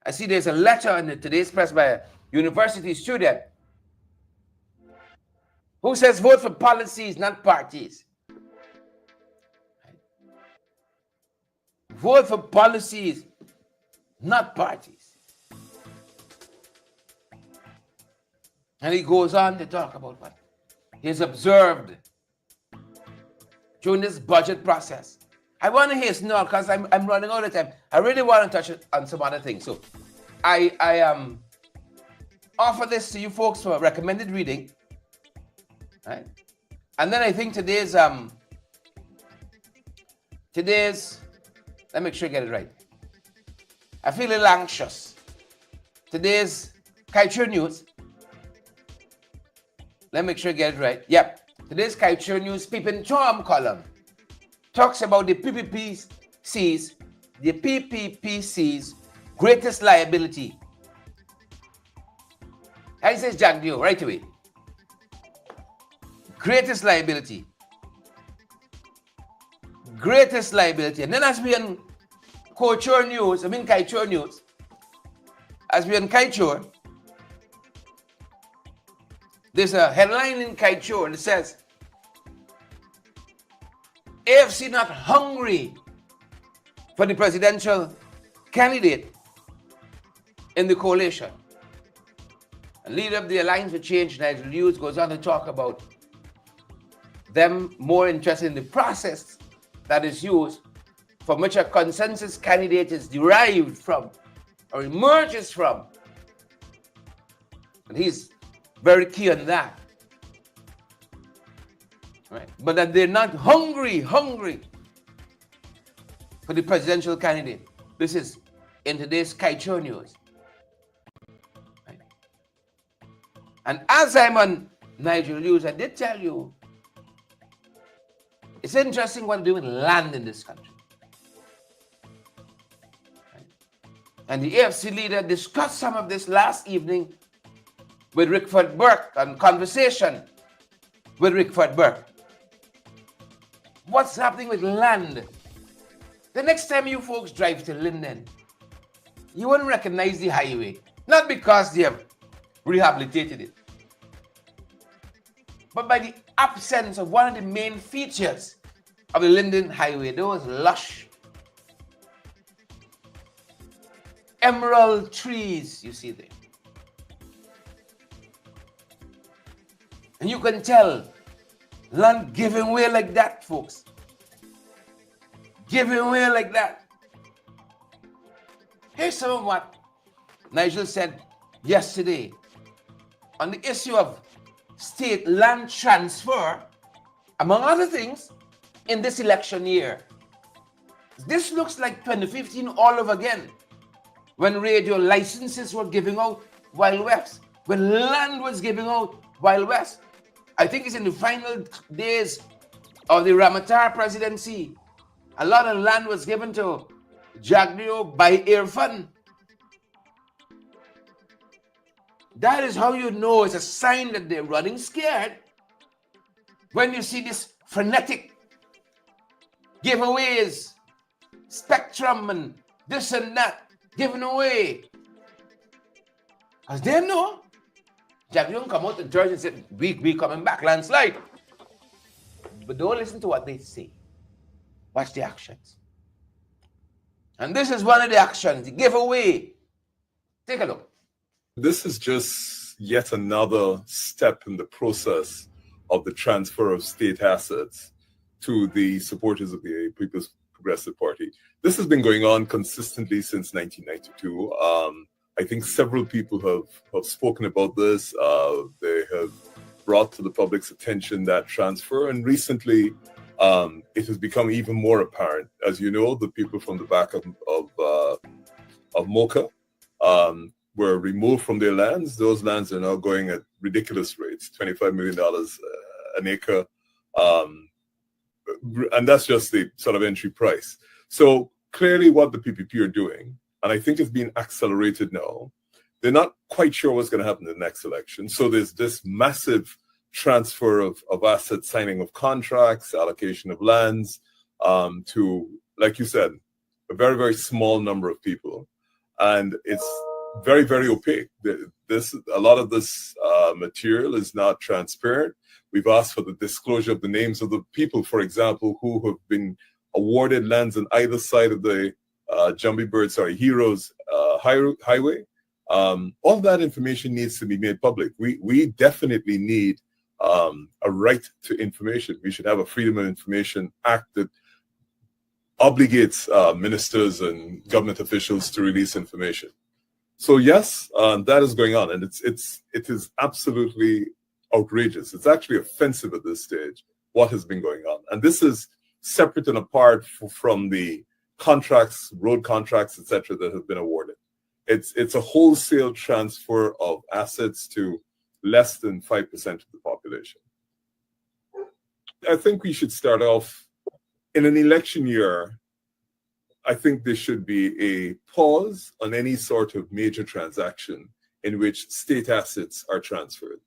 I see there's a letter in today's press by a university student who says vote for policies, not parties. Vote for policies, not parties. And he goes on to talk about what he's observed during this budget process. I want to hasten on because I'm running out of time. I really want to touch on some other things. So I offer this to you folks for recommended reading. Right? And then I think today's let me make sure I get it right. I feel a little anxious. Today's Culture News. Let me make sure I get it right. Yep. Today's Culture News Peeping Tom column talks about the PPPC's greatest liability. And he says, Jack Dio, right away. Greatest liability. Greatest liability. And then as we in Culture News, as we in Culture, there's a headline in Culture that says, AFC not hungry for the presidential candidate in the coalition. And leader of the Alliance for Change, Nigel Hughes, goes on to talk about them more interested in the process that is used from which a consensus candidate is derived from or emerges from. And he's very key on that. Right? But that they're not hungry for the presidential candidate. This is in today's Culture News. Right? And as I'm on Nigel Hughes, I did tell you, it's interesting what they're doing land in this country. Right? And the AFC leader discussed some of this last evening with Rickford Burke, on Conversation with Rickford Burke. What's happening with land? The next time you folks drive to Linden, you won't recognize the highway. Not because they have rehabilitated it, but by the absence of one of the main features of the Linden Highway. Those lush emerald trees you see there. And you can tell land giving way like that, folks. Giving way like that. Here's some of what Nigel said yesterday on the issue of state land transfer, among other things, in this election year. This looks like 2015 all over again. when radio licenses were giving out Wild West, when land was giving out Wild West. I think it's in the final days of the Ramatar presidency. A lot of land was given to Jagdeo by Irfan. That is how you know it's a sign that they're running scared. When you see this frenetic giveaways, spectrum and this and that given away. As they know, Jagdeo come out in church and said, we coming back, landslide. But don't listen to what they say. Watch the actions. And this is one of the actions, the giveaway. Take a look. This is just yet another step in the process of the transfer of state assets to the supporters of the People's Progressive Party. This has been going on consistently since 1992. I think several people have spoken about this. They have brought to the public's attention that transfer, and recently it has become even more apparent. As you know, the people from the back of Mocha were removed from their lands. Those lands are now going at ridiculous rates, $25 million an acre. And that's just the sort of entry price. So clearly what the PPP are doing, and I think it's being accelerated now, they're not quite sure what's going to happen in the next election. So there's this massive transfer of assets, signing of contracts, allocation of lands to, like you said, a very, very small number of people. And it's very, very opaque. A lot of this material is not transparent. We've asked for the disclosure of the names of the people, for example, who have been awarded lands on either side of the Heroes Highway. All that information needs to be made public. We definitely need a right to information. We should have a Freedom of Information Act that obligates ministers and government officials to release information. So yes, that is going on, and it is absolutely outrageous. It's actually offensive at this stage, what has been going on. And this is separate and apart from the contracts, road contracts, etc., that have been awarded. It's a wholesale transfer of assets to less than 5% of the population. I think we should start off in an election year. I think there should be a pause on any sort of major transaction in which state assets are transferred.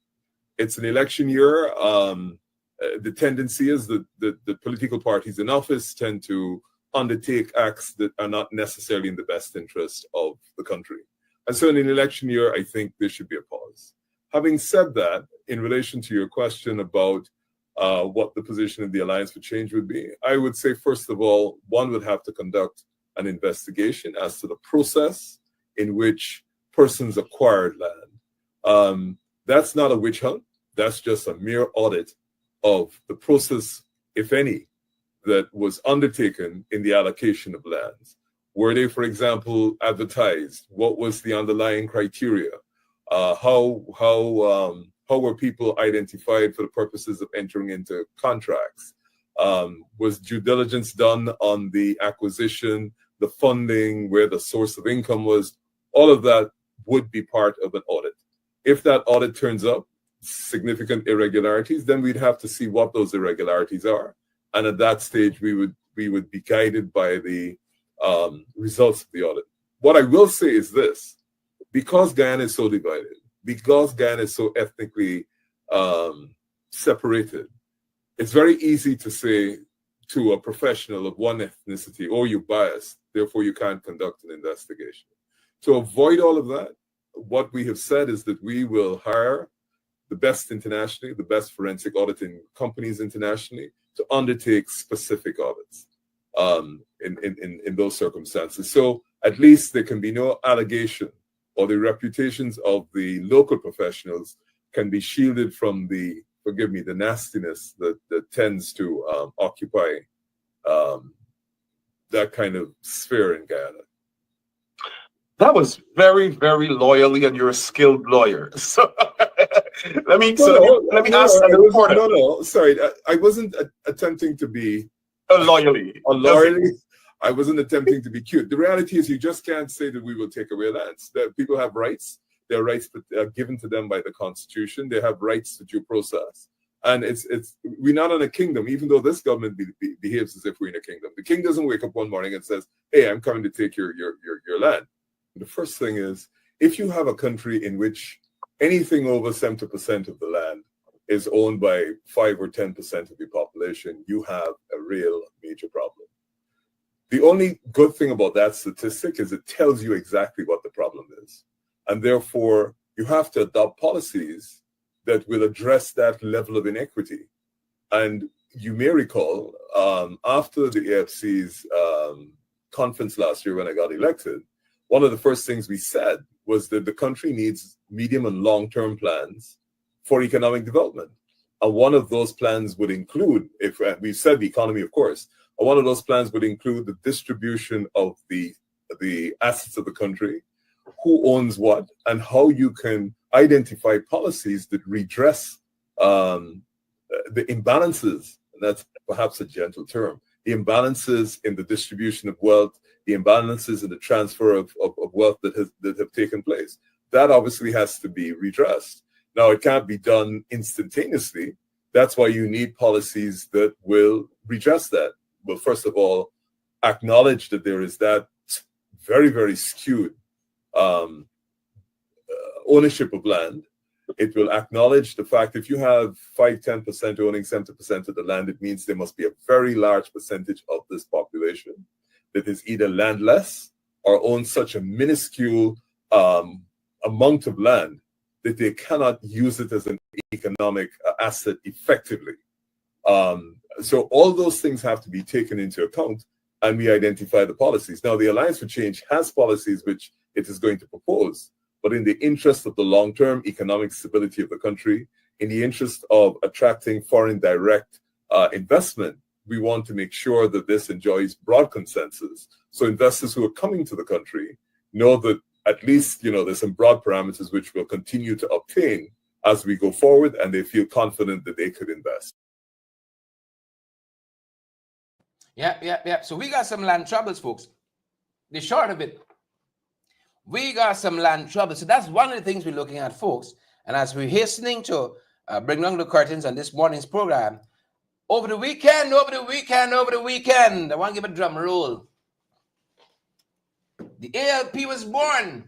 It's an election year. The tendency is that the political parties in office tend to undertake acts that are not necessarily in the best interest of the country. And so in an election year, I think there should be a pause. Having said that, in relation to your question about what the position of the Alliance for Change would be, I would say, first of all, one would have to conduct an investigation as to the process in which persons acquired land. That's not a witch hunt. That's just a mere audit of the process, if any, that was undertaken in the allocation of lands. Were they, for example, advertised? What was the underlying criteria? How were people identified for the purposes of entering into contracts? Was due diligence done on the acquisition, the funding, where the source of income was? All of that would be part of an audit. If that audit turns up significant irregularities, then we'd have to see what those irregularities are. And at that stage, we would be guided by the results of the audit. What I will say is this: because Guyana is so divided, because Guyana is so ethnically separated, it's very easy to say to a professional of one ethnicity, "Oh, you're biased, therefore you can't conduct an investigation." To avoid all of that, what we have said is that we will hire the best internationally, the best forensic auditing companies internationally, to undertake specific audits in those circumstances. So at least there can be no allegation, or the reputations of the local professionals can be shielded from the, forgive me, the nastiness that tends to occupy that kind of sphere in Guyana. That was very, very loyally, and you're a skilled lawyer. So let me ask the reporter. No, sorry, I wasn't attempting to be loyally. Loyally. I wasn't attempting to be cute. The reality is you just can't say that we will take away lands. That people have rights. Their rights are given to them by the Constitution. They have rights to due process. And we're not in a kingdom, even though this government behaves as if we're in a kingdom. The king doesn't wake up one morning and says, hey, I'm coming to take your land. The first thing is, if you have a country in which anything over 70% of the land is owned by 5 or 10% of the population, you have a real major problem. The only good thing about that statistic is it tells you exactly what the problem is. And therefore, you have to adopt policies that will address that level of inequity. And you may recall, after the AFC's conference last year when I got elected, one of the first things we said was that the country needs medium and long-term plans for economic development. And one of those plans would include, if we said the economy, of course, one of those plans would include the distribution of the assets of the country, who owns what, and how you can identify policies that redress the imbalances. And that's perhaps a gentle term. The imbalances in the distribution of wealth, the imbalances in the transfer of wealth that have taken place. That obviously has to be redressed. Now, it can't be done instantaneously. That's why you need policies that will redress that. Well, first of all, acknowledge that there is that very, very skewed ownership of land. It will acknowledge the fact if you have 5-10% owning 70% of the land, it means there must be a very large percentage of this population that is either landless or owns such a minuscule amount of land that they cannot use it as an economic asset effectively. So all those things have to be taken into account, and we identify the policies. Now, the Alliance for Change has policies which it is going to propose, but in the interest of the long-term economic stability of the country, in the interest of attracting foreign direct investment, we want to make sure that this enjoys broad consensus. So investors who are coming to the country know that at least, there's some broad parameters which we'll continue to obtain as we go forward, and they feel confident that they could invest. Yeah. So we got some land troubles, folks. The short of it, we got some land troubles. So that's one of the things we're looking at, folks. And as we're hastening to bring down the curtains on this morning's program, over the weekend, I want to give a drum roll. The ALP was born.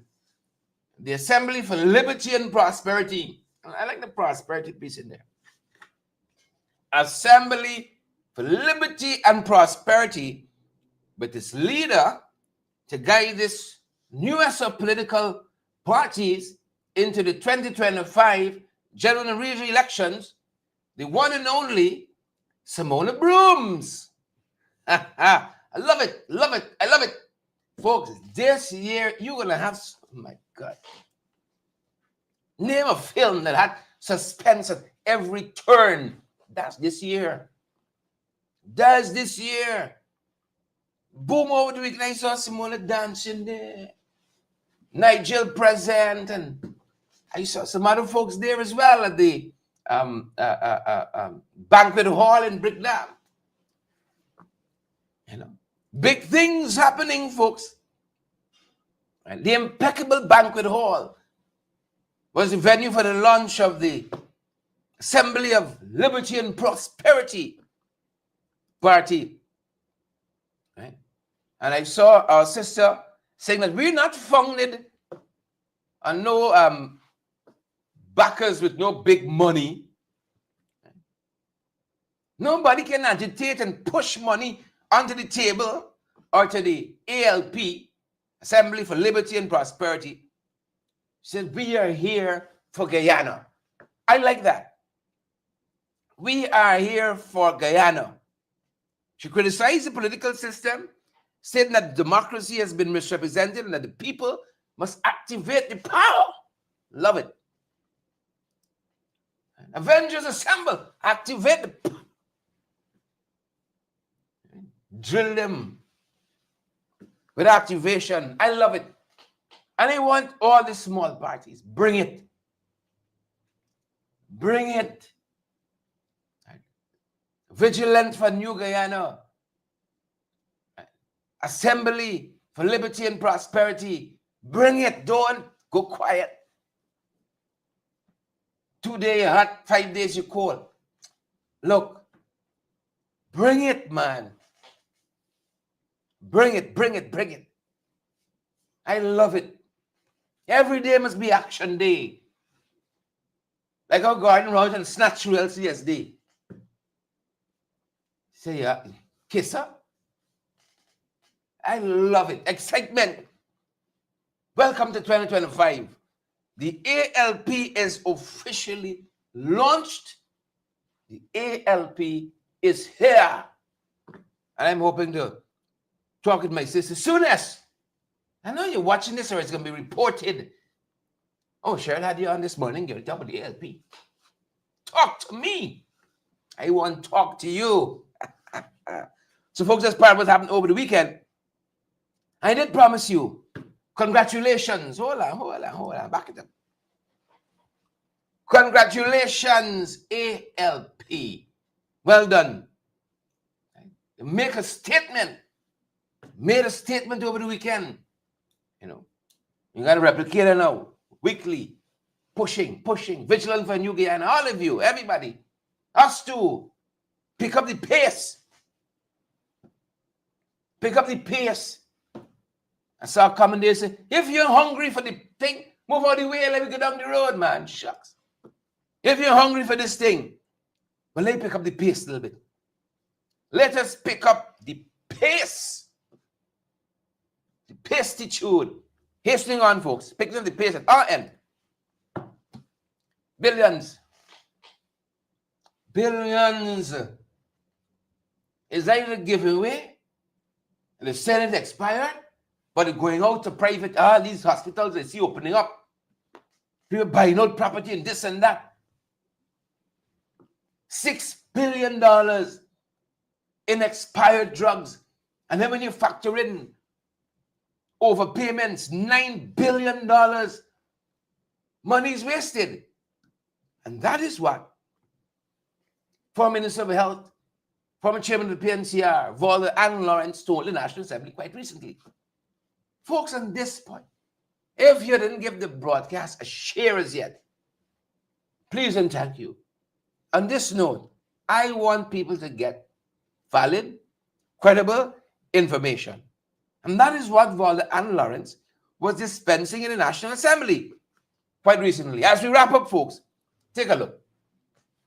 The Assembly for Liberty and Prosperity. I like the prosperity piece in there. Assembly for Liberty and Prosperity, with its leader to guide this newest of political parties into the 2025 general and regional elections, the one and only Simona Brooms. I love it. I love it. Folks, this year you're going to have, oh my God, name a film that had suspense at every turn. That's this year. Boom, over the weekend, I saw Simona dancing there. Nigel present, and I saw some other folks there as well at the banquet hall in Brickdam. Big things happening, folks. And the impeccable banquet hall was the venue for the launch of the Assembly of Liberty and Prosperity Party. Right? And I saw our sister saying that we're not founded on no backers with no big money. Nobody can agitate and push money onto the table or to the ALP, Assembly for Liberty and Prosperity. She said, we are here for Guyana. I like that. We are here for Guyana. She criticized the political system, saying that democracy has been misrepresented and that the people must activate the power. Love it. Avengers assemble, activate the power. Drill them with activation. I love it. And I want all the small parties. Bring it. Bring it. Vigilant for New Guyana. assembly for liberty and prosperity. Bring it. Don't go quiet. 2 days hot, 5 days you cold. Look, bring it, man. Bring it, bring it, bring it. I love it. Every day must be action day. Like our garden round and snatch through LCS day. Say, kiss her. I love it. Excitement. Welcome to 2025. The ALP is officially launched. The ALP is here. And I'm hoping to talk with my sister soon as. I know you're watching this or it's going to be reported. Oh, Cheryl had you on this morning. You're talking about the ALP. Talk to me. I want to talk to you. So, folks, that's part of what happened over the weekend. I did promise you. Congratulations. Hold on. Back it up. Congratulations, ALP. Well done. Make a statement. Made a statement over the weekend. You know, you got to replicate it now. Weekly. Pushing. Vigilant for New Guyana. All of you, everybody. Us too. Pick up the pace. Pick up the pace. I saw a comment there say, if you're hungry for the thing, move out of the way, let me go down the road, man. Shucks. If you're hungry for this thing, well, let me pick up the pace a little bit. Let us pick up the pace. The pastitude. Hastening on, folks. Picking up the pace at our end. Billions. Is either given away, and the Senate expired, but it's going out to private, these hospitals they see opening up. People buying out property and this and that. $6 billion in expired drugs. And then when you factor in overpayments, $9 billion, money is wasted. And that is what former Minister of Health, former Chairman of the PNCR, Walter and Lawrence told the National Assembly quite recently. Folks, on this point, if you didn't give the broadcast a share as yet, please and thank you. On this note, I want people to get valid, credible information. And that is what Walter and Lawrence was dispensing in the National Assembly quite recently. As we wrap up, folks, take a look.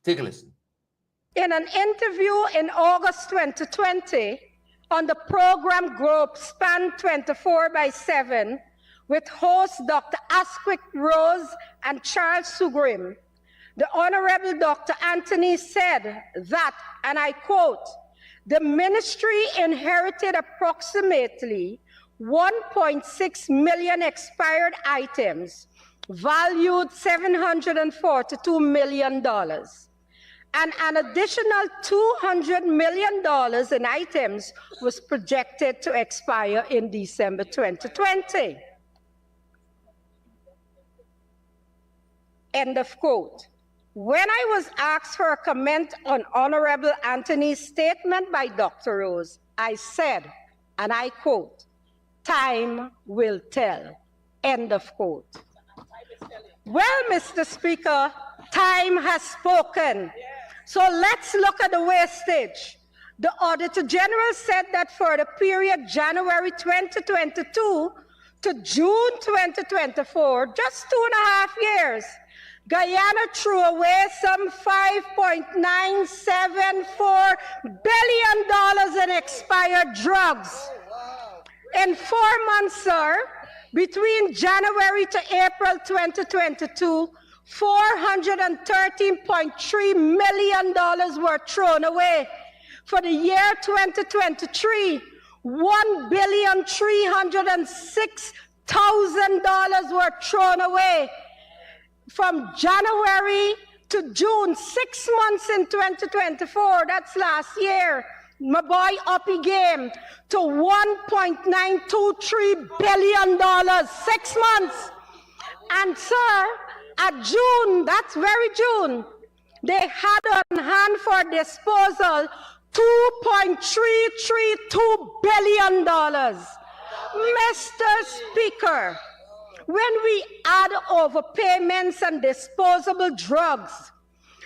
Take a listen. In an interview in August 2020 on the program group Span 24/7 with hosts Dr. Asquith Rose and Charles Sugrim, the Honorable Dr. Anthony said that, and I quote, the ministry inherited approximately 1.6 million expired items valued $742 million. And an additional $200 million in items was projected to expire in December 2020. End of quote. When I was asked for a comment on Honorable Anthony's statement by Dr. Rose, I said, and I quote, time will tell. End of quote. Well, Mr. Speaker, time has spoken. So let's look at the wastage. The Auditor General said that for the period January 2022 to June 2024, just 2.5 years, Guyana threw away some $5.974 billion in expired drugs. In 4 months, sir, between January to April 2022, $413.3 million were thrown away. For the year 2023, $1,306,000 were thrown away. From January to June, 6 months in 2024, that's last year, my boy uppy game to $1.923 billion, 6 months. And sir, at June, that's very June, they had on hand for disposal $2.332 billion. Mr. Speaker, when we add overpayments and disposable drugs,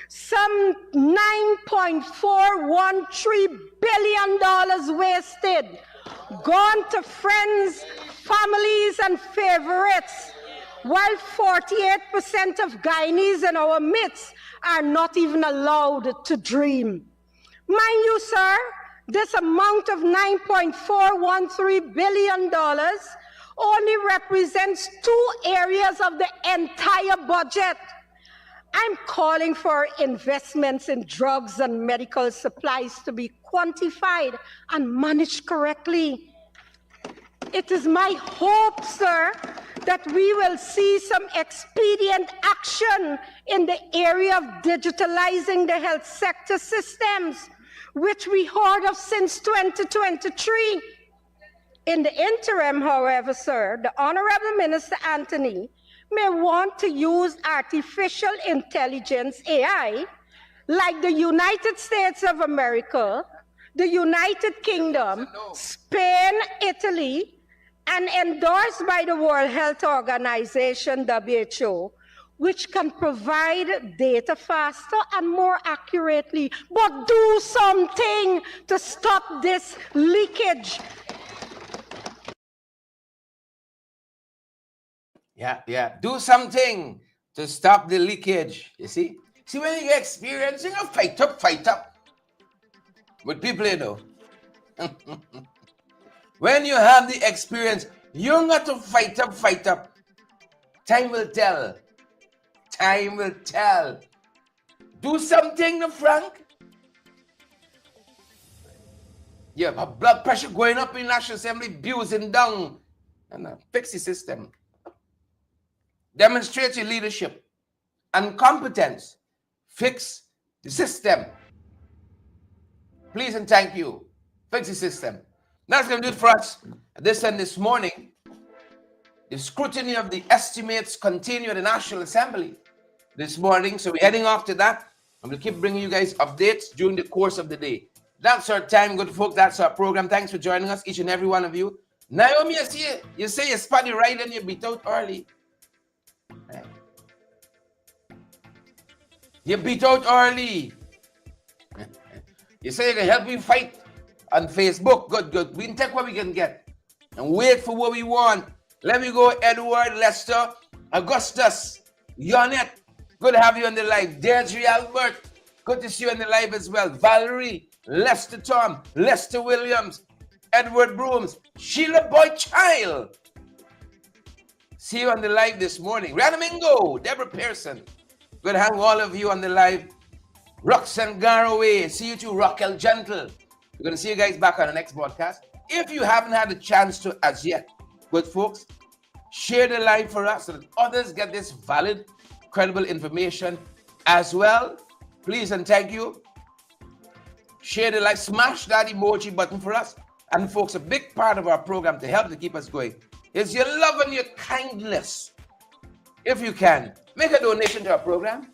some $9.413 billion wasted, gone to friends, families, and favorites, while 48% of Guyanese in our midst are not even allowed to dream. Mind you, sir, this amount of $9.413 billion only represents 2 areas of the entire budget. I'm calling for investments in drugs and medical supplies to be quantified and managed correctly. It is my hope, sir, that we will see some expedient action in the area of digitalizing the health sector systems, which we heard of since 2023. In the interim, however, sir, the Honorable Minister Anthony may want to use artificial intelligence, AI, like the United States of America, the United Kingdom, Spain, Italy, and endorsed by the World Health Organization, WHO, which can provide data faster and more accurately. But do something to stop this leakage. Yeah. Do something to stop the leakage. You see? See, when you're experiencing a fight up with people, you know. When you have the experience, you're not to fight up. Time will tell. Time will tell. Do something, no, Frank. Yeah, blood pressure going up in National Assembly, abusing down. And fix the system. Demonstrate your leadership and competence. Fix the system. Please and thank you. Fix the system. That's going to do it for us this morning. The scrutiny of the estimates continue at the National Assembly this morning. So we're heading off to that. And we'll keep bringing you guys updates during the course of the day. That's our time, good folks. That's our program. Thanks for joining us, each and every one of you. Naomi, I see you say you spotty right and you beat out early. Right. You beat out early. You say you can help me fight on Facebook. Good. We can take what we can get and wait for what we want. Let me go, Edward, Lester, Augustus, Yonet. Good to have you on the live. Deirdre Albert, good to see you on the live as well. Valerie, Lester Tom, Lester Williams, Edward Brooms, Sheila Boy Child. See you on the live this morning. Ranamingo, Deborah Pearson. Good to have all of you on the live. Roxanne Garraway. See you too, Raquel Gentle. We're going to see you guys back on the next broadcast. If you haven't had a chance to as yet, good folks, share the live for us so that others get this valid, credible information as well. Please and thank you. Share the live. Smash that emoji button for us. And folks, a big part of our program to help to keep us going is your love and your kindness. If you can, make a donation to our program,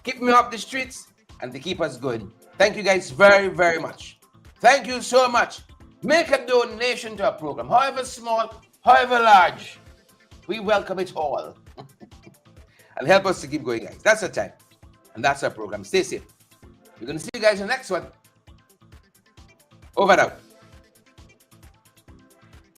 keep me off the streets, and to keep us going. Thank you guys very, very much. Thank you so much. Make a donation to our program, however small, however large. We welcome it all. And help us to keep going, guys. That's our time. And that's our program. Stay safe. We're going to see you guys in the next one. Over and out.